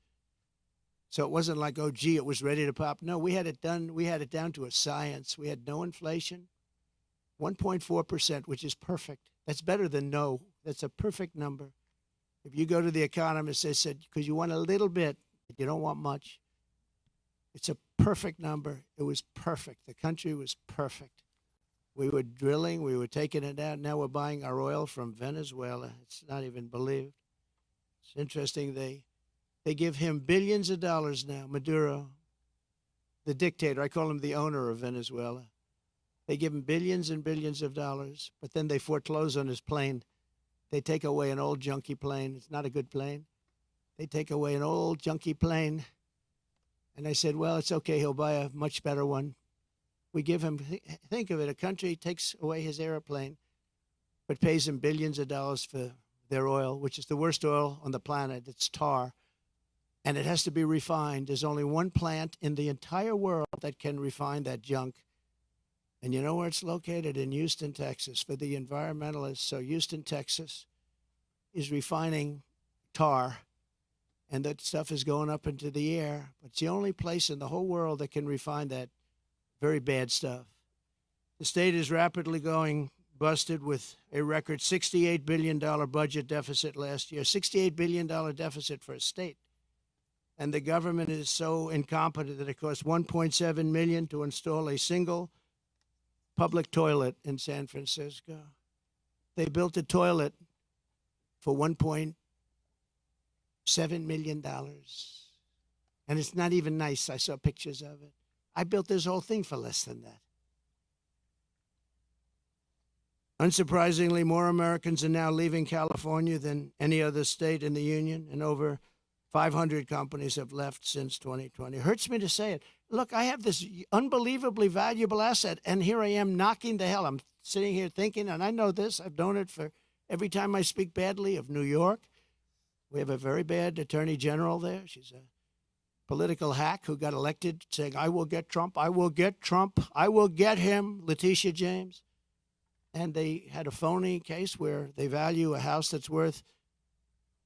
So it wasn't like, oh, gee, it was ready to pop. No, we had it done. We had it down to a science. We had no inflation, 1.4%, which is perfect. That's better than no. That's a perfect number. If you go to the economist, they said, because you want a little bit, but you don't want much. It's a perfect number. It was perfect. The country was perfect. We were drilling. We were taking it out. Now we're buying our oil from Venezuela. It's not even believed. It's interesting. They give him billions of dollars now, Maduro, the dictator. I call him the owner of Venezuela. They give him billions and billions of dollars, but then they foreclose on his plane. They take away an old junky plane. It's not a good plane. They take away an old junky plane. And I said, well, it's okay. He'll buy a much better one. We give him, think of it, a country takes away his airplane, but pays him billions of dollars for their oil, which is the worst oil on the planet. It's tar. And it has to be refined. There's only one plant in the entire world that can refine that junk. And you know where it's located? In Houston, Texas, for the environmentalists. So Houston, Texas is refining tar, and that stuff is going up into the air. But it's the only place in the whole world that can refine that very bad stuff. The state is rapidly going busted with a record $68 billion budget deficit last year, $68 billion deficit for a state. And the government is so incompetent that it costs $1.7 million to install a single public toilet in San Francisco. They built a toilet for $1.7 million. And it's not even nice. I saw pictures of it. I built this whole thing for less than that. Unsurprisingly, more Americans are now leaving California than any other state in the union, and over 500 companies have left since 2020. It hurts me to say it. Look, I have this unbelievably valuable asset, and here I am knocking the hell. I'm sitting here thinking, and I know this. I've known it for every time I speak badly of New York. We have a very bad attorney general there. She's a political hack who got elected saying, I will get Trump, I will get Trump, I will get him, Letitia James. And they had a phony case where they value a house that's worth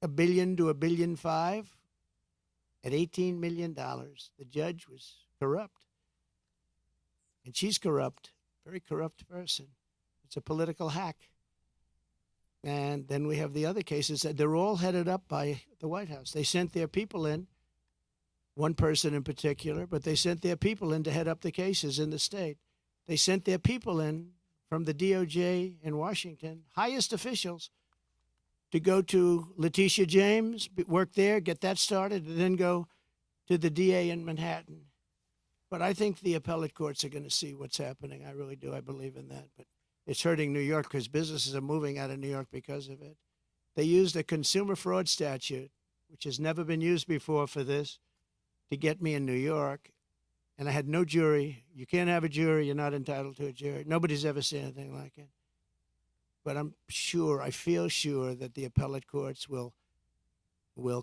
$1 billion to $1.5 billion at $18 million. The judge was corrupt. And she's corrupt, very corrupt person. It's a political hack. And then we have the other cases that they're all headed up by the White House. They sent their people in, one person in particular, but they sent their people in to head up the cases in the state. They sent their people in from the DOJ in Washington, highest officials, to go to Letitia James, work there, get that started, and then go to the DA in Manhattan. But I think the appellate courts are going to see what's happening. I really do. I believe in that. But it's hurting New York because businesses are moving out of New York because of it. They used a consumer fraud statute, which has never been used before for this, to get me in New York. And I had no jury. You can't have a jury. You're not entitled to a jury. Nobody's ever seen anything like it. But I'm sure, I feel sure that the appellate courts will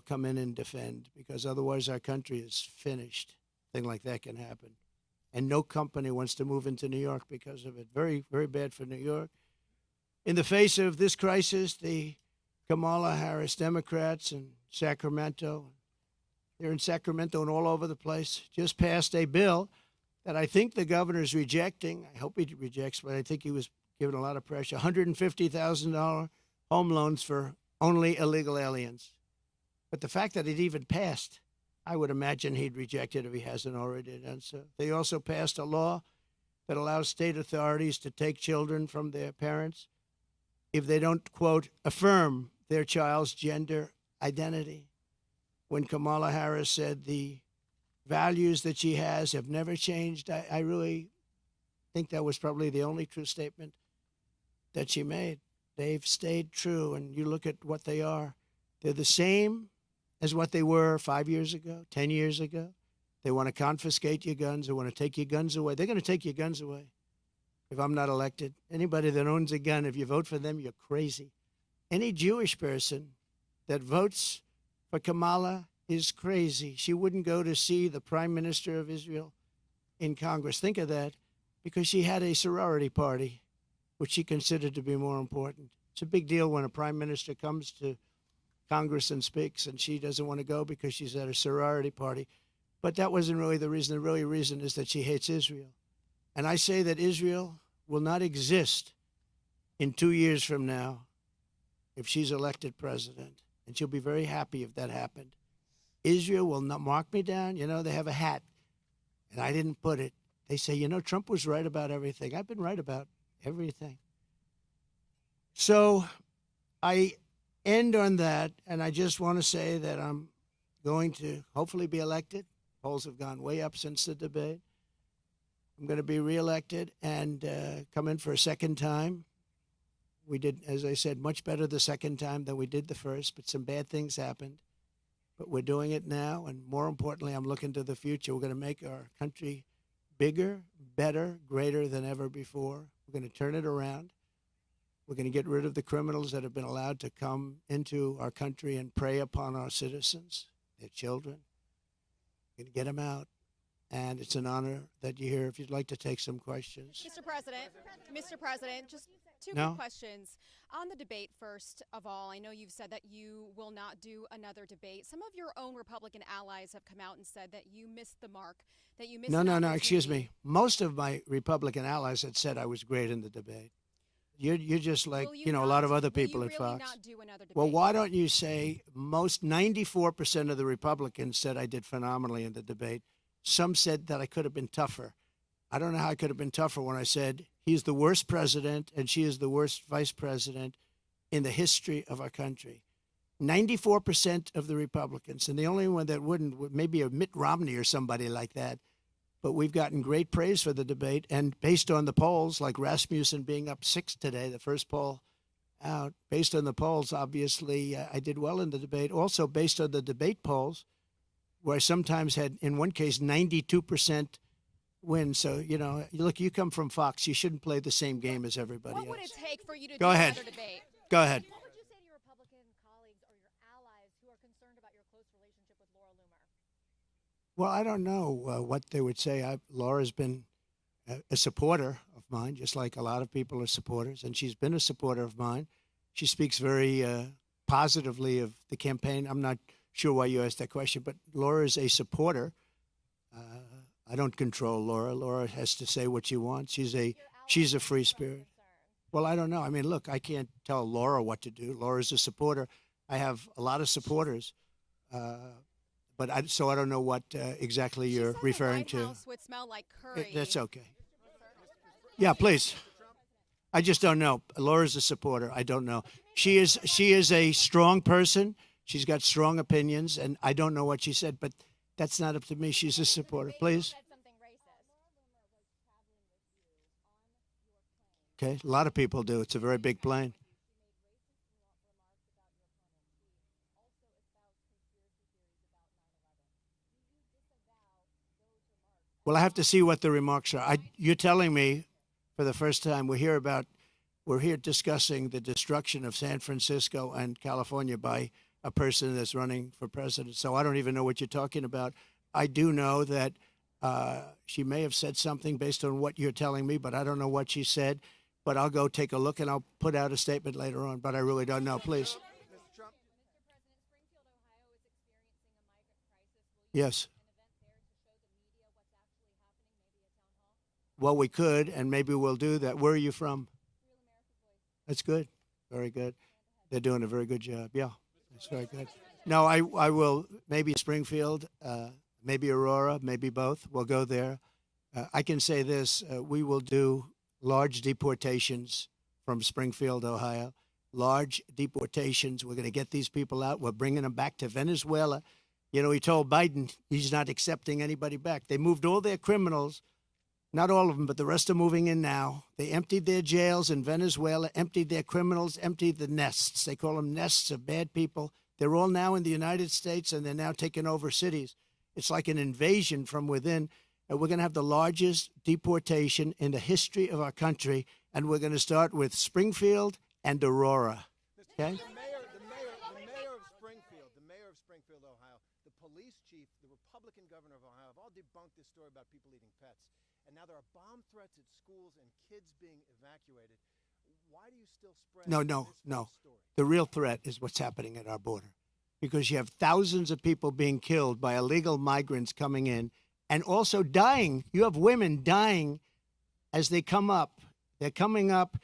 come in and defend, because otherwise our country is finished. Thing like that can happen. And no company wants to move into New York because of it. Very, very bad for New York. In the face of this crisis, the Kamala Harris Democrats in Sacramento, they're in Sacramento and all over the place, just passed a bill that I think the governor's rejecting. I hope he rejects, but I think he was given a lot of pressure. $150,000 home loans for only illegal aliens. But the fact that it even passed, I would imagine he'd reject it if he hasn't already done so. They also passed a law that allows state authorities to take children from their parents if they don't, quote, affirm their child's gender identity. When Kamala Harris said the values that she has have never changed, I really think that was probably the only true statement that she made. They've stayed true, and you look at what they are. They're the same as what they were 5 years ago, 10 years ago. They want to confiscate your guns. They want to take your guns away. They're going to take your guns away if I'm not elected. Anybody that owns a gun, if you vote for them, you're crazy. Any Jewish person that votes for Kamala is crazy. She wouldn't go to see the Prime Minister of Israel in Congress. Think of that, because she had a sorority party, which she considered to be more important. It's a big deal when a Prime Minister comes to Congress and speaks, and she doesn't want to go because she's at a sorority party. But that wasn't really the reason. The really reason is that she hates Israel. And I say that Israel will not exist in 2 years from now if she's elected president. And she'll be very happy if that happened. Israel will not mark me down. You know, they have a hat, and I didn't put it. They say, you know, Trump was right about everything. I've been right about everything. So I end on that, and I just want to say that I'm going to hopefully be elected. Polls have gone way up since the debate. I'm going to be reelected and come in for a second time. We did, as I said, much better the second time than we did the first, but some bad things happened. But we're doing it now, and more importantly, I'm looking to the future. We're going to make our country bigger, better, greater than ever before. We're going to turn it around. We're going to get rid of the criminals that have been allowed to come into our country and prey upon our citizens, their children. We're going to get them out. And it's an honor that you're here. If you'd like to take some questions. Mr. President, just two No? quick questions. On the debate, first of all, I know you've said that you will not do another debate. Some of your own Republican allies have come out and said that you missed the mark, that you missed No, excuse me. Most of my Republican allies had said I was great in the debate. You're just like, a lot of other people at Fox. Not do another debate? Well, why don't you say most 94% of the Republicans said I did phenomenally in the debate. Some said that I could have been tougher. I don't know how I could have been tougher when I said he's the worst president and she is the worst vice president in the history of our country. 94% of the Republicans, and the only one that wouldn't, maybe a Mitt Romney or somebody like that. But we've gotten great praise for the debate. And based on the polls, like Rasmussen being up 6 today, the first poll out, based on the polls, obviously, I did well in the debate. Also, based on the debate polls, where I sometimes had, in one case, 92% win. So, look, you come from Fox. You shouldn't play the same game as everybody else. What would it take for you to Go do ahead. another debate? Go ahead. What would you say to your Republican colleagues or your allies who are concerned about your close relationship with Laura Loomer? Well, I don't know what they would say. Laura's been a supporter of mine, just like a lot of people are supporters, and she's been a supporter of mine. She speaks very positively of the campaign. I'm not sure why you asked that question, but Laura is a supporter. I don't control Laura. Laura has to say what she wants. She's a free spirit. Well, I don't know. I mean, look, I can't tell Laura what to do. Laura's a supporter. I have a lot of supporters. So I don't know what exactly you're referring to. The White House would smell like curry. That's okay. Yeah, please. I just don't know. Laura's a supporter. I don't know. She is a strong person. She's got strong opinions, and I don't know what she said, but that's not up to me. She's a supporter. Please. Okay, a lot of people do. It's a very big plane. Well, I have to see what the remarks are. You're telling me for the first time we're here discussing the destruction of San Francisco and California by a person that's running for president. So I don't even know what you're talking about. I do know that she may have said something based on what you're telling me, but I don't know what she said. But I'll go take a look and I'll put out a statement later on. But I really don't know. Please. Yes. Well, we could, and maybe we'll do that. Where are you from? That's good. Very good. They're doing a very good job. Yeah, that's very good. No, I will, maybe Springfield, maybe Aurora, maybe both. We'll go there. I can say this: we will do large deportations from Springfield, Ohio. Large deportations. We're going to get these people out. We're bringing them back to Venezuela. You know, he told Biden he's not accepting anybody back. They moved all their criminals, not all of them, but the rest are moving in now. They emptied their jails in Venezuela, emptied their criminals, emptied the nests. They call them nests of bad people. They're all now in the United States, and they're now taking over cities. It's like an invasion from within. And we're going to have the largest deportation in the history of our country, and we're going to start with Springfield and Aurora. Okay? The mayor of Springfield, Ohio, the police chief, the Republican governor of Ohio have all debunked this story about people eating pets. And now there are bomb threats at schools and kids being evacuated. Why do you still spread No. story? The real threat is what's happening at our border, because you have thousands of people being killed by illegal migrants coming in and also dying. You have women dying as they come up. They're coming up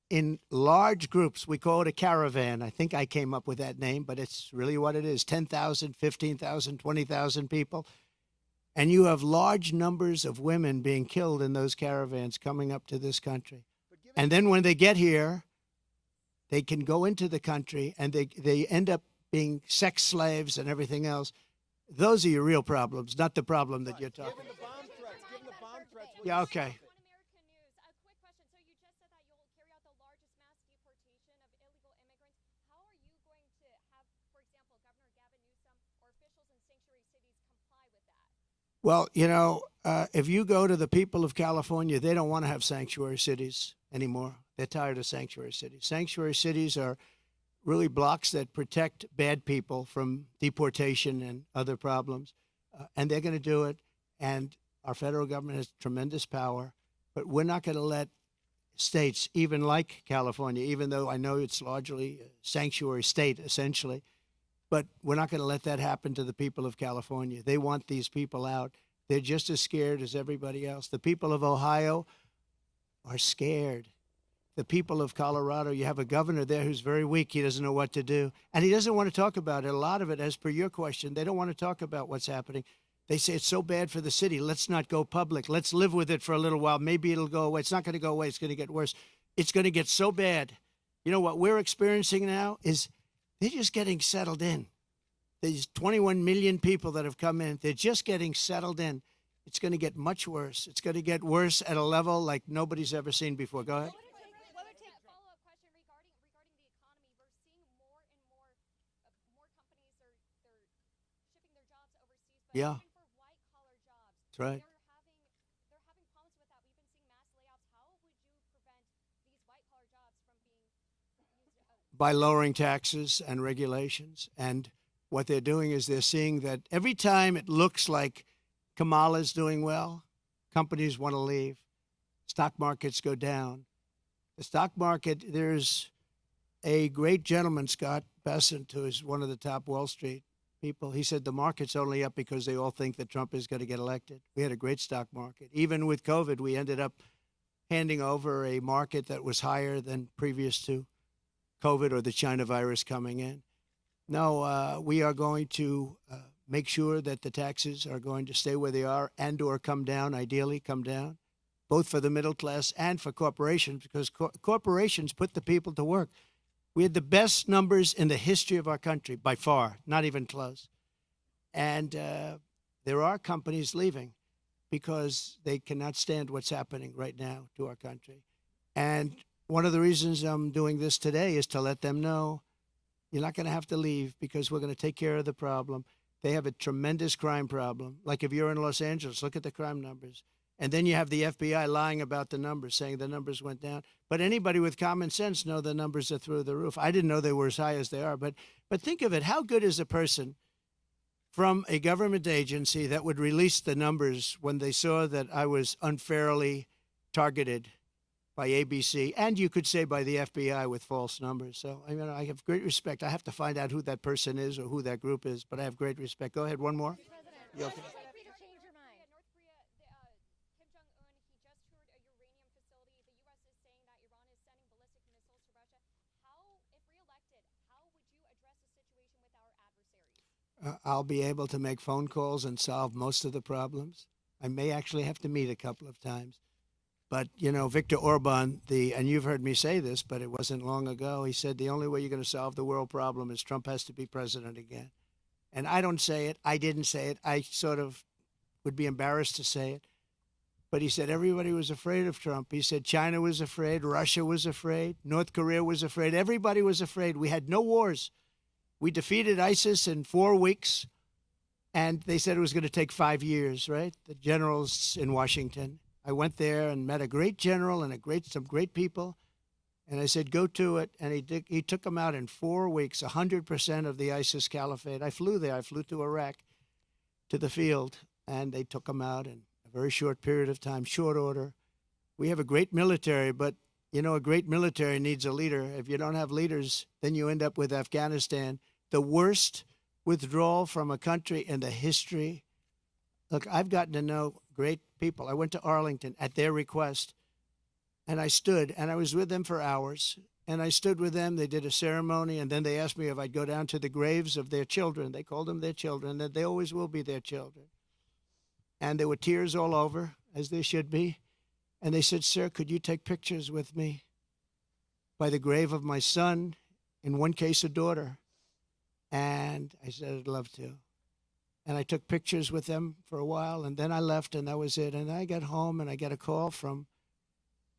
in large groups. We call it a caravan. I think I came up with that name, but it's really what it is: 10,000, 15,000, 20,000 people. And you have large numbers of women being killed in those caravans coming up to this country. And then when they get here, they can go into the country and they end up being sex slaves and everything else. Those are your real problems, not the problem that you're talking about. Given the bomb threats, will Yeah, you okay. stop it? One American News. A quick question. So you just said that you'll carry out the largest mass deportation of illegal immigrants. How are you going to have, for example, Governor Gavin Newsom or officials in sanctuary cities comply with that? Well, you know, if you go to the people of California, they don't want to have sanctuary cities anymore. They're tired of sanctuary cities. Sanctuary cities are really blocks that protect bad people from deportation and other problems. And they're going to do it. And our federal government has tremendous power. But we're not going to let states, even like California, even though I know it's largely a sanctuary state, essentially, but we're not going to let that happen to the people of California. They want these people out. They're just as scared as everybody else. The people of Ohio are scared. The people of Colorado, you have a governor there who's very weak. He doesn't know what to do. And he doesn't want to talk about it. A lot of it, as per your question, they don't want to talk about what's happening. They say it's so bad for the city. Let's not go public. Let's live with it for a little while. Maybe it'll go away. It's not going to go away. It's going to get worse. It's going to get so bad. You know what we're experiencing now is they're just getting settled in. There's 21 million people that have come in. They're just getting settled in. It's going to get much worse. It's going to get worse at a level like nobody's ever seen before. Go ahead. What would take a follow-up question regarding the economy? We're seeing more and more companies are they're shipping their jobs overseas, but Yeah. looking for white-collar jobs. That's right. They're having problems with that. We've been seeing mass layoffs. How would you prevent these white-collar jobs from being used? By lowering taxes and regulations. And what they're doing is they're seeing that every time it looks like Kamala's doing well, companies want to leave. Stock markets go down. The stock market, there's a great gentleman, Scott Bessent, who is one of the top Wall Street people. He said the market's only up because they all think that Trump is going to get elected. We had a great stock market. Even with COVID, we ended up handing over a market that was higher than previous to COVID or the China virus coming in. No, we are going to make sure that the taxes are going to stay where they are and or come down, ideally come down, both for the middle class and for corporations, because corporations put the people to work. We had the best numbers in the history of our country, by far, not even close. And there are companies leaving because they cannot stand what's happening right now to our country. And one of the reasons I'm doing this today is to let them know you're not going to have to leave because we're going to take care of the problem. They have a tremendous crime problem. Like if you're in Los Angeles, look at the crime numbers. And then you have the FBI lying about the numbers, saying the numbers went down. But anybody with common sense know the numbers are through the roof. I didn't know they were as high as they are. But think of it. How good is a person from a government agency that would release the numbers when they saw that I was unfairly targeted by ABC, and you could say by the FBI with false numbers. So, I mean, I have great respect. I have to find out who that person is or who that group is, but I have great respect. Go ahead, one more. You okay? North Korea, Kim Jong-un, he just toured a uranium facility. The U.S. is saying that Iran is sending ballistic missiles to Russia. If reelected, how would you address the situation with our adversaries? I'll be able to make phone calls and solve most of the problems. I may actually have to meet a couple of times. But, you know, Viktor Orban, and you've heard me say this, but it wasn't long ago, he said the only way you're going to solve the world problem is Trump has to be president again. And I don't say it. I didn't say it. I sort of would be embarrassed to say it. But he said everybody was afraid of Trump. He said China was afraid, Russia was afraid, North Korea was afraid. Everybody was afraid. We had no wars. We defeated ISIS in 4 weeks, and they said it was going to take 5 years, right? The generals in Washington. I went there and met a great general and some great people. And I said, go to it. And he took them out in 4 weeks, 100% of the ISIS caliphate. I flew there. I flew to Iraq, to the field, and they took them out in a very short period of time, short order. We have a great military, but, you know, a great military needs a leader. If you don't have leaders, then you end up with Afghanistan, the worst withdrawal from a country in the history. Look, I've gotten to know great people. I went to Arlington at their request, and I stood, and I was with them for hours, and I stood with them. They did a ceremony, and then they asked me if I'd go down to the graves of their children. They called them their children, and they always will be their children. And there were tears all over, as there should be. And they said, sir, could you take pictures with me by the grave of my son, in one case, a daughter? And I said, I'd love to. And I took pictures with them for a while, and then I left, and that was it. And I got home, and I got a call from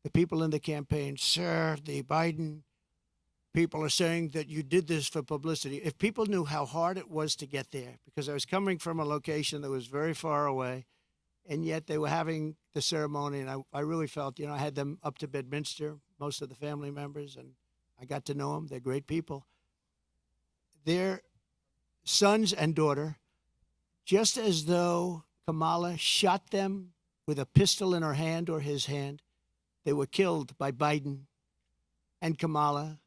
the people in the campaign. Sir, the Biden people are saying that you did this for publicity. If people knew how hard it was to get there, because I was coming from a location that was very far away, and yet they were having the ceremony, and I really felt, you know, I had them up to Bedminster, most of the family members, and I got to know them. They're great people. Their sons and daughter, just as though Kamala shot them with a pistol in her hand or his hand, they were killed by Biden and Kamala.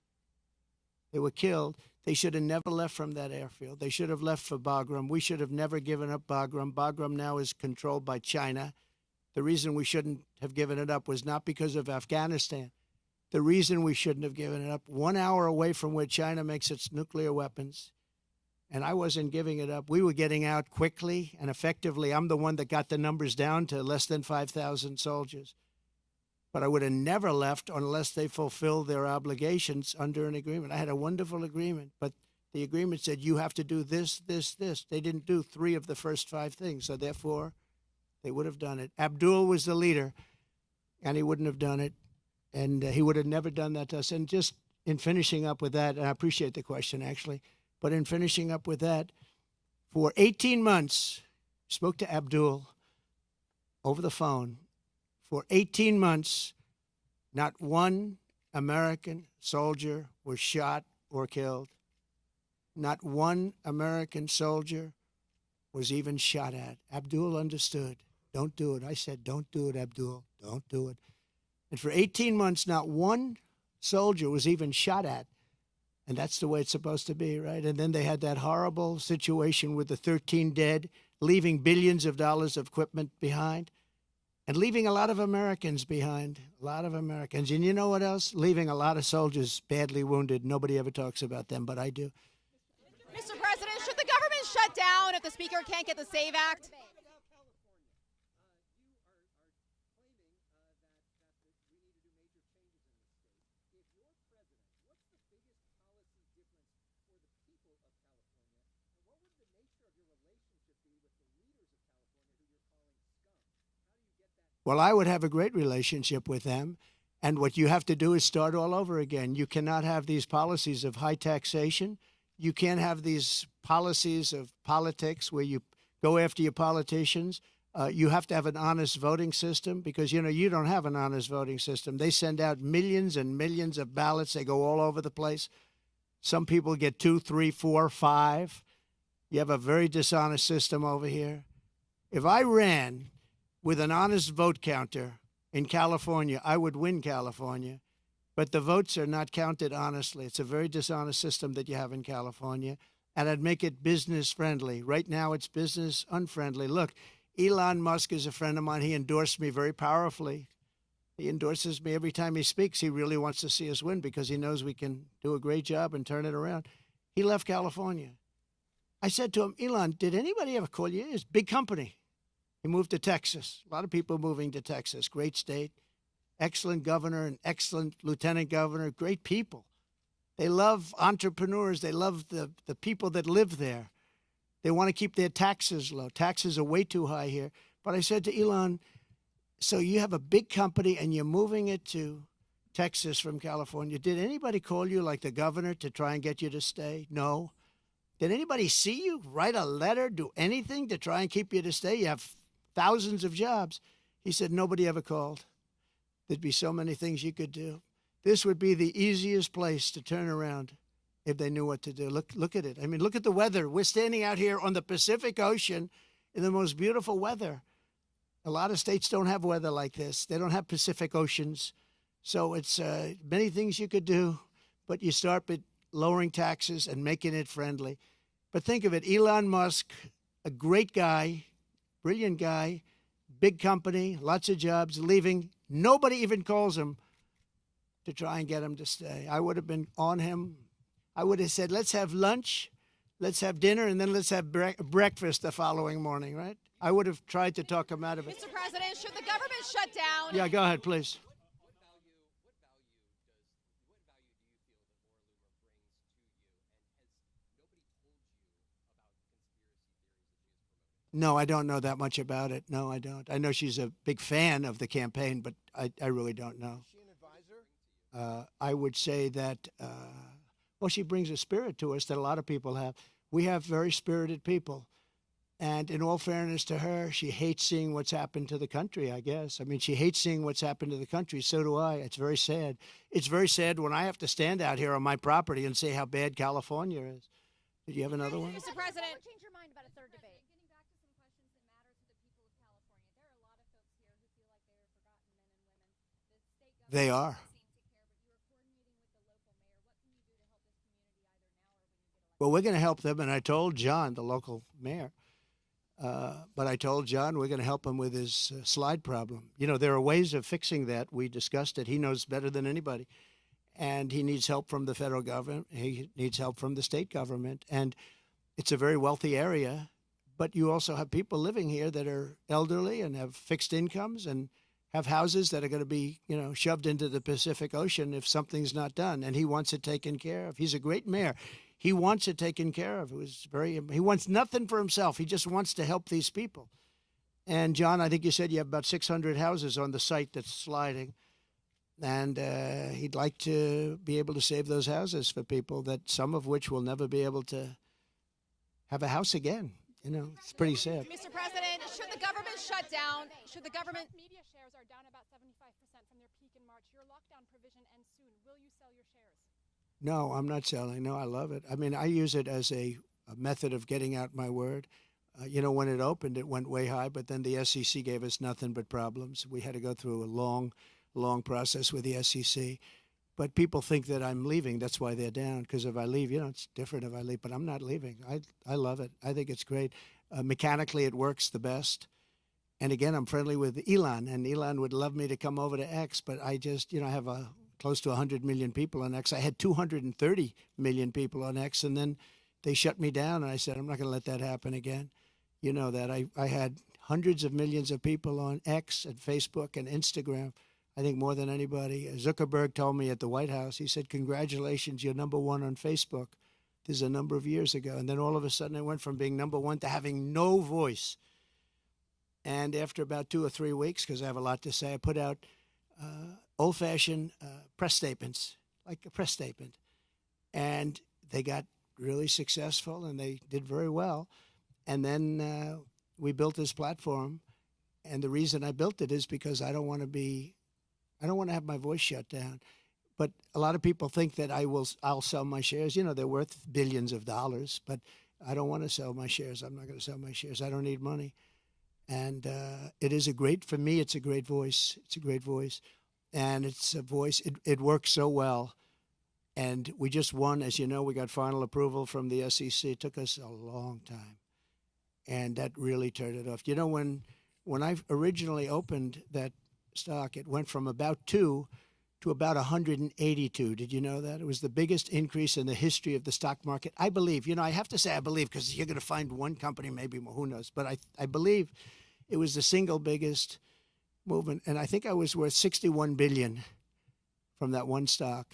They were killed. They should have never left from that airfield. They should have left for Bagram. We should have never given up Bagram. Bagram now is controlled by China. The reason we shouldn't have given it up was not because of Afghanistan. The reason we shouldn't have given it up, 1 hour away from where China makes its nuclear weapons, and I wasn't giving it up. We were getting out quickly and effectively. I'm the one that got the numbers down to less than 5,000 soldiers. But I would have never left unless they fulfilled their obligations under an agreement. I had a wonderful agreement, but the agreement said you have to do this, this, this. They didn't do 3 of the first 5 things, so therefore they would have done it. Abdul was the leader, and he wouldn't have done it, and he would have never done that to us. And just in finishing up with that, and I appreciate the question, actually, but in finishing up with that, for 18 months, spoke to Abdul over the phone. For 18 months, not one American soldier was shot or killed. Not one American soldier was even shot at. Abdul understood. Don't do it. I said, don't do it, Abdul. Don't do it. And for 18 months, not one soldier was even shot at. And that's the way it's supposed to be, right? And then they had that horrible situation with the 13 dead, leaving billions of dollars of equipment behind, and leaving a lot of Americans behind, a lot of Americans. And you know what else? Leaving a lot of soldiers badly wounded. Nobody ever talks about them, but I do. Mr. President, should the government shut down if the Speaker can't get the SAVE Act? Well, I would have a great relationship with them. And what you have to do is start all over again. You cannot have these policies of high taxation. You can't have these policies of politics where you go after your politicians. You have to have an honest voting system because, you know, you don't have an honest voting system. They send out millions and millions of ballots. They go all over the place. Some people get 2, 3, 4, 5. You have a very dishonest system over here. If I ran with an honest vote counter in California, I would win California. But the votes are not counted honestly. It's a very dishonest system that you have in California. And I'd make it business friendly. Right now, it's business unfriendly. Look, Elon Musk is a friend of mine. He endorsed me very powerfully. He endorses me every time he speaks. He really wants to see us win because he knows we can do a great job and turn it around. He left California. I said to him, Elon, did anybody ever call you? It's a big company. He moved to Texas. A lot of people moving to Texas. Great state. Excellent governor, an excellent lieutenant governor. Great people. They love entrepreneurs. They love the people that live there. They want to keep their taxes low. Taxes are way too high here. But I said to Elon, so you have a big company and you're moving it to Texas from California. Did anybody call you, like the governor, to try and get you to stay? No. Did anybody see you, write a letter, do anything to try and keep you to stay? You have thousands of jobs. He said, nobody ever called. There'd be so many things you could do. This would be the easiest place to turn around if they knew what to do. Look at it. I mean, look at the weather. We're standing out here on the Pacific Ocean in the most beautiful weather. A lot of states don't have weather like this. They don't have Pacific Oceans. So it's many things you could do, but you start with lowering taxes and making it friendly. But think of it, Elon Musk, a great guy, brilliant guy, big company, lots of jobs, leaving. Nobody even calls him to try and get him to stay. I would have been on him. I would have said, let's have lunch, let's have dinner, and then let's have breakfast the following morning, right? I would have tried to talk him out of it. Mr. President, should the government shut down? Yeah, go ahead, please. No, I don't know that much about it. No, I don't. I know she's a big fan of the campaign, but I really don't know. Is she an advisor? I would say that, well, she brings a spirit to us that a lot of people have. We have very spirited people. And in all fairness to her, she hates seeing what's happened to the country, I guess. I mean, she hates seeing what's happened to the country. So do I. It's very sad. It's very sad when I have to stand out here on my property and say how bad California is. Did you have another one? Mr. President, Change your mind about a third debate. Getting back to some questions that matter to the people of California, there are a lot of folks here who feel like they are forgotten men and women. The state government They are. seem to care, but you are coordinating with the local mayor. What can you do to help this community either now or when you get elected? Well, we're going to help them, and I told John, the local mayor, but I told John we're going to help him with his slide problem. You know, there are ways of fixing that. We discussed it. He knows better than anybody. And he needs help from the federal government. He needs help from the state government. And it's a very wealthy area, but you also have people living here that are elderly and have fixed incomes and have houses that are going to be, you know, shoved into the Pacific Ocean if something's not done. And he wants it taken care of. He's a great mayor. He wants it taken care of. He wants nothing for himself. He just wants to help these people. And John, I think you said you have about 600 houses on the site that's sliding. And he'd like to be able to save those houses for people, that some of which will never be able to have a house again. You know, it's pretty sad. Mr. President, should the government shut down? Should the government? Media shares are down about 75% from their peak in March. Your lockdown provision ends soon. Will you sell your shares? No, I'm not selling. No, I love it. I mean, I use it as a method of getting out my word. You know, when it opened, it went way high, but then the SEC gave us nothing but problems. We had to go through a long process with the SEC. But people think that I'm leaving. That's why they're down, because if I leave, you know, it's different if I leave. But I'm not leaving. I love it. I think it's great. Mechanically, it works the best. And again, I'm friendly with Elon, and Elon would love me to come over to X, but I just, you know, I have close to 100 million people on X. I had 230 million people on X, and then they shut me down, and I said, I'm not going to let that happen again. You know that. I had hundreds of millions of people on X and Facebook and Instagram, I think more than anybody. Zuckerberg told me at the White House, he said, congratulations, you're number one on Facebook. This is a number of years ago. And then all of a sudden I went from being number one to having no voice. And after about 2 or 3 weeks, because I have a lot to say, I put out old-fashioned press statements, like a press statement. And they got really successful, and they did very well. And then we built this platform. And the reason I built it is because I don't want to have my voice shut down. But a lot of people think that I'll sell my shares. You know, they're worth billions of dollars, but I don't want to sell my shares. I'm not going to sell my shares. I don't need money. And it is for me, it's a great voice. It's a great voice. And it's a voice, it works so well. And we just won, as you know, we got final approval from the SEC. It took us a long time. And that really turned it off. You know, when I originally opened that stock, it went from about 2 to about 182. Did you know that? It was the biggest increase in the history of the stock market. I believe, you know, I have to say I believe, because you're going to find one company, maybe more, who knows. But I believe It was the single biggest movement, and I think I was worth $61 billion from that one stock.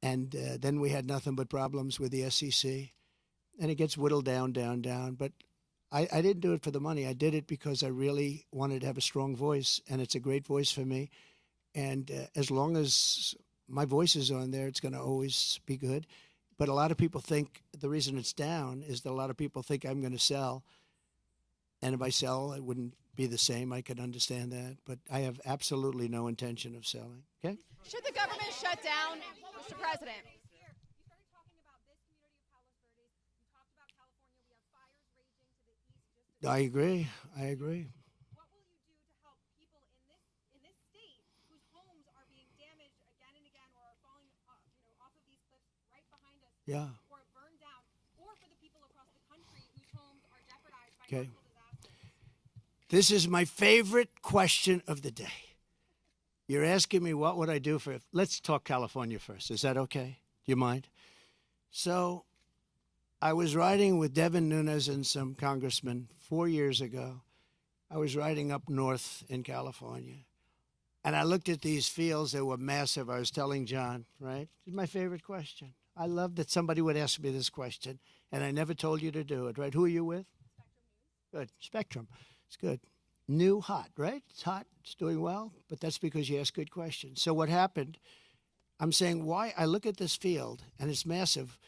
And then we had nothing but problems with the SEC, and it gets whittled down, down, down. But I didn't do it for the money. I did it because I really wanted to have a strong voice, and it's a great voice for me. And as long as my voice is on there, it's going to always be good. But a lot of people think the reason it's down is that a lot of people think I'm going to sell. And if I sell, it wouldn't be the same. I can understand that. But I have absolutely no intention of selling. Okay? Should the government shut down, Mr. President? You started talking about this community of Palos Verdes. You talked about California. We have fires raging to the east. I agree. I agree. What will you do to help people in this state whose homes are being damaged again and again, or are falling, off of these cliffs right behind us, Yeah. or burned down, or for the people across the country whose homes are jeopardized by Okay. natural disasters? This is my favorite question of the day. You're asking me what would I do for, let's talk California first. Is that okay? Do you mind? So I was riding with Devin Nunes and some congressmen 4 years ago. I was riding up north in California, and I looked at these fields. They were massive. I was telling John, right? It's my favorite question. I love that somebody would ask me this question, and I never told you to do it, right? Who are you with? Good. Spectrum. It's good. New, hot, right? It's hot. It's doing well, but that's because you ask good questions. So what happened, I'm saying why I look at this field, and it's massive,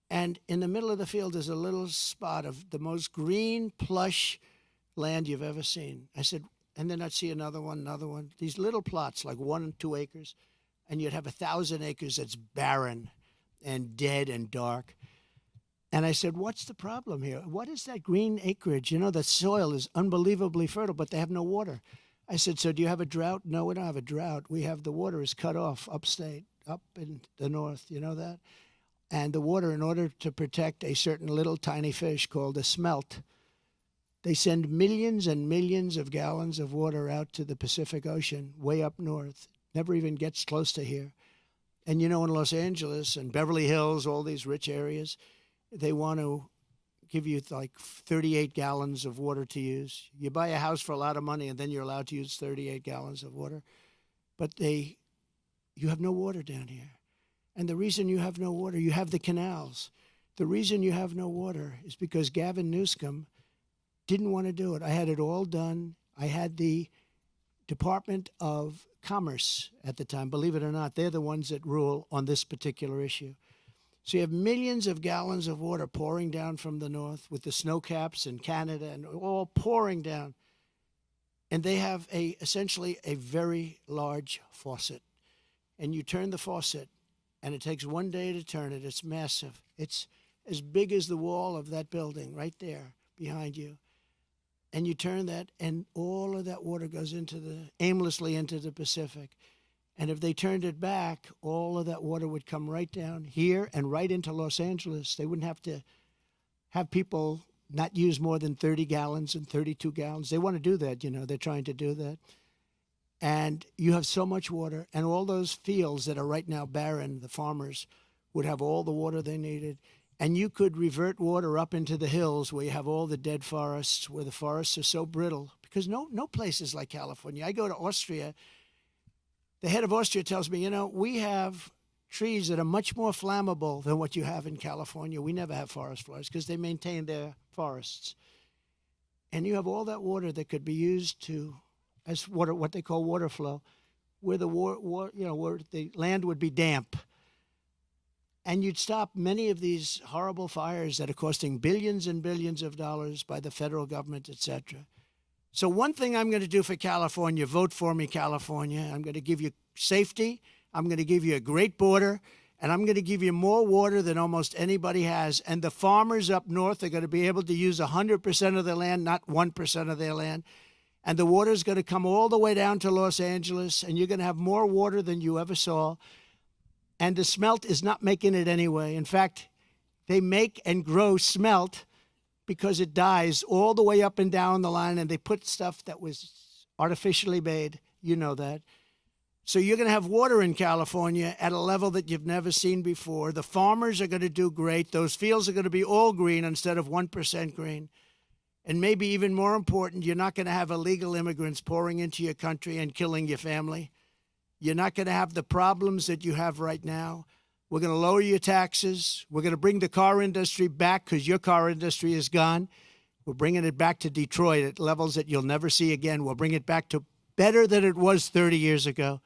and in the middle of the field is a little spot of the most green, plush land you've ever seen. I said, and then I'd see another one, these little plots, like 1 and 2 acres, and you'd have 1,000 acres that's barren and dead and dark. And I said, what's the problem here? What is that green acreage? You know, the soil is unbelievably fertile, but they have no water. I said, so do you have a drought? No, we don't have a drought. We have the water is cut off upstate, up in the north. You know that? And the water, in order to protect a certain little tiny fish called a smelt, they send millions and millions of gallons of water out to the Pacific Ocean, way up north. Never even gets close to here. And you know, in Los Angeles and Beverly Hills, all these rich areas, they want to give you like 38 gallons of water to use. You buy a house for a lot of money, and then you're allowed to use 38 gallons of water. But you have no water down here. And the reason you have no water, you have the canals. The reason you have no water is because Gavin Newsom didn't want to do it. I had it all done. I had the Department of Commerce at the time. Believe it or not, they're the ones that rule on this particular issue. So you have millions of gallons of water pouring down from the north with the snow caps in Canada and all pouring down. And they have essentially a very large faucet. And you turn the faucet, and it takes 1 day to turn it. It's massive. It's as big as the wall of that building right there behind you. And you turn that, and all of that water goes aimlessly into the Pacific. And if they turned it back, all of that water would come right down here and right into Los Angeles. They wouldn't have to have people not use more than 30 gallons and 32 gallons. They want to do that, you know. They're trying to do that. And you have so much water, and all those fields that are right now barren, the farmers would have all the water they needed. And you could revert water up into the hills where you have all the dead forests, where the forests are so brittle. Because no place is like California. I go to Austria. The head of Austria tells me, you know, we have trees that are much more flammable than what you have in California. We never have forest fires because they maintain their forests. And you have all that water that could be used as water, what they call water flow, where where the land would be damp. And you'd stop many of these horrible fires that are costing billions and billions of dollars by the federal government, et cetera. So one thing I'm going to do for California, vote for me, California. I'm going to give you safety. I'm going to give you a great border. And I'm going to give you more water than almost anybody has. And the farmers up north are going to be able to use 100% of their land, not 1% of their land. And the water is going to come all the way down to Los Angeles. And you're going to have more water than you ever saw. And the smelt is not making it anyway. In fact, they make and grow smelt because it dies all the way up and down the line, and they put stuff that was artificially made. You know that. So you're going to have water in California at a level that you've never seen before. The farmers are going to do great. Those fields are going to be all green instead of 1% green. And maybe even more important, you're not going to have illegal immigrants pouring into your country and killing your family. You're not going to have the problems that you have right now. We're going to lower your taxes. We're going to bring the car industry back because your car industry is gone. We're bringing it back to Detroit at levels that you'll never see again. We'll bring it back to better than it was 30 years ago.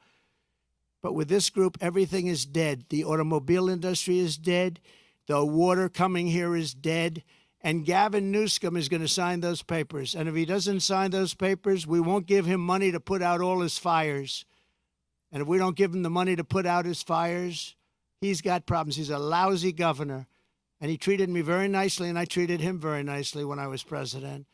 But with this group, everything is dead. The automobile industry is dead. The water coming here is dead. And Gavin Newsom is going to sign those papers. And if he doesn't sign those papers, we won't give him money to put out all his fires. And if we don't give him the money to put out his fires, he's got problems. He's a lousy governor. And he treated me very nicely, and I treated him very nicely when I was president.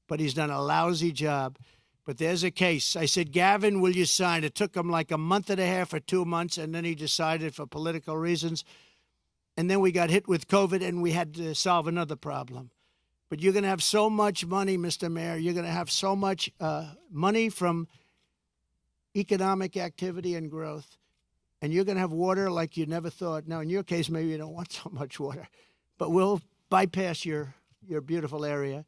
But he's done a lousy job. But there's a case. I said, Gavin, will you sign? It took him like a month and a half or 2 months, and then he decided for political reasons. And then we got hit with COVID, and we had to solve another problem. But you're going to have so much money, Mr. Mayor. You're going to have so much money from economic activity and growth. And you're going to have water like you never thought. Now, in your case, maybe you don't want so much water. But we'll bypass your beautiful area.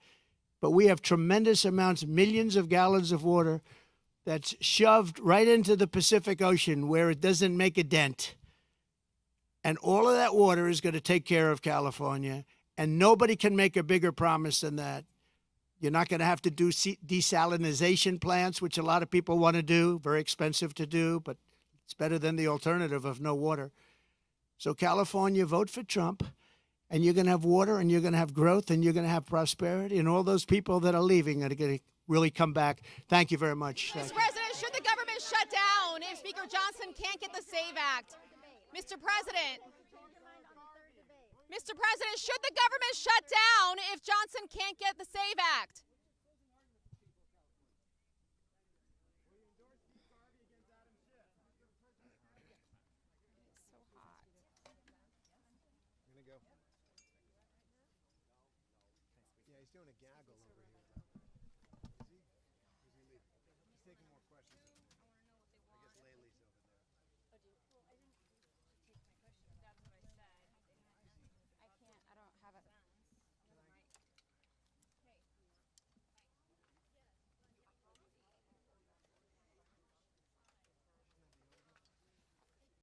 But we have tremendous amounts, millions of gallons of water that's shoved right into the Pacific Ocean where it doesn't make a dent. And all of that water is going to take care of California. And nobody can make a bigger promise than that. You're not going to have to do desalination plants, which a lot of people want to do. Very expensive to do, but it's better than the alternative of no water. So California, vote for Trump. And you're going to have water, and you're going to have growth, and you're going to have prosperity. And all those people that are leaving are going to really come back. Thank you very much. Mr. President, should the government shut down if Speaker Johnson can't get the SAVE Act? Mr. President, should the government shut down if Johnson can't get the SAVE Act? Yeah, he's doing a gaggle over here.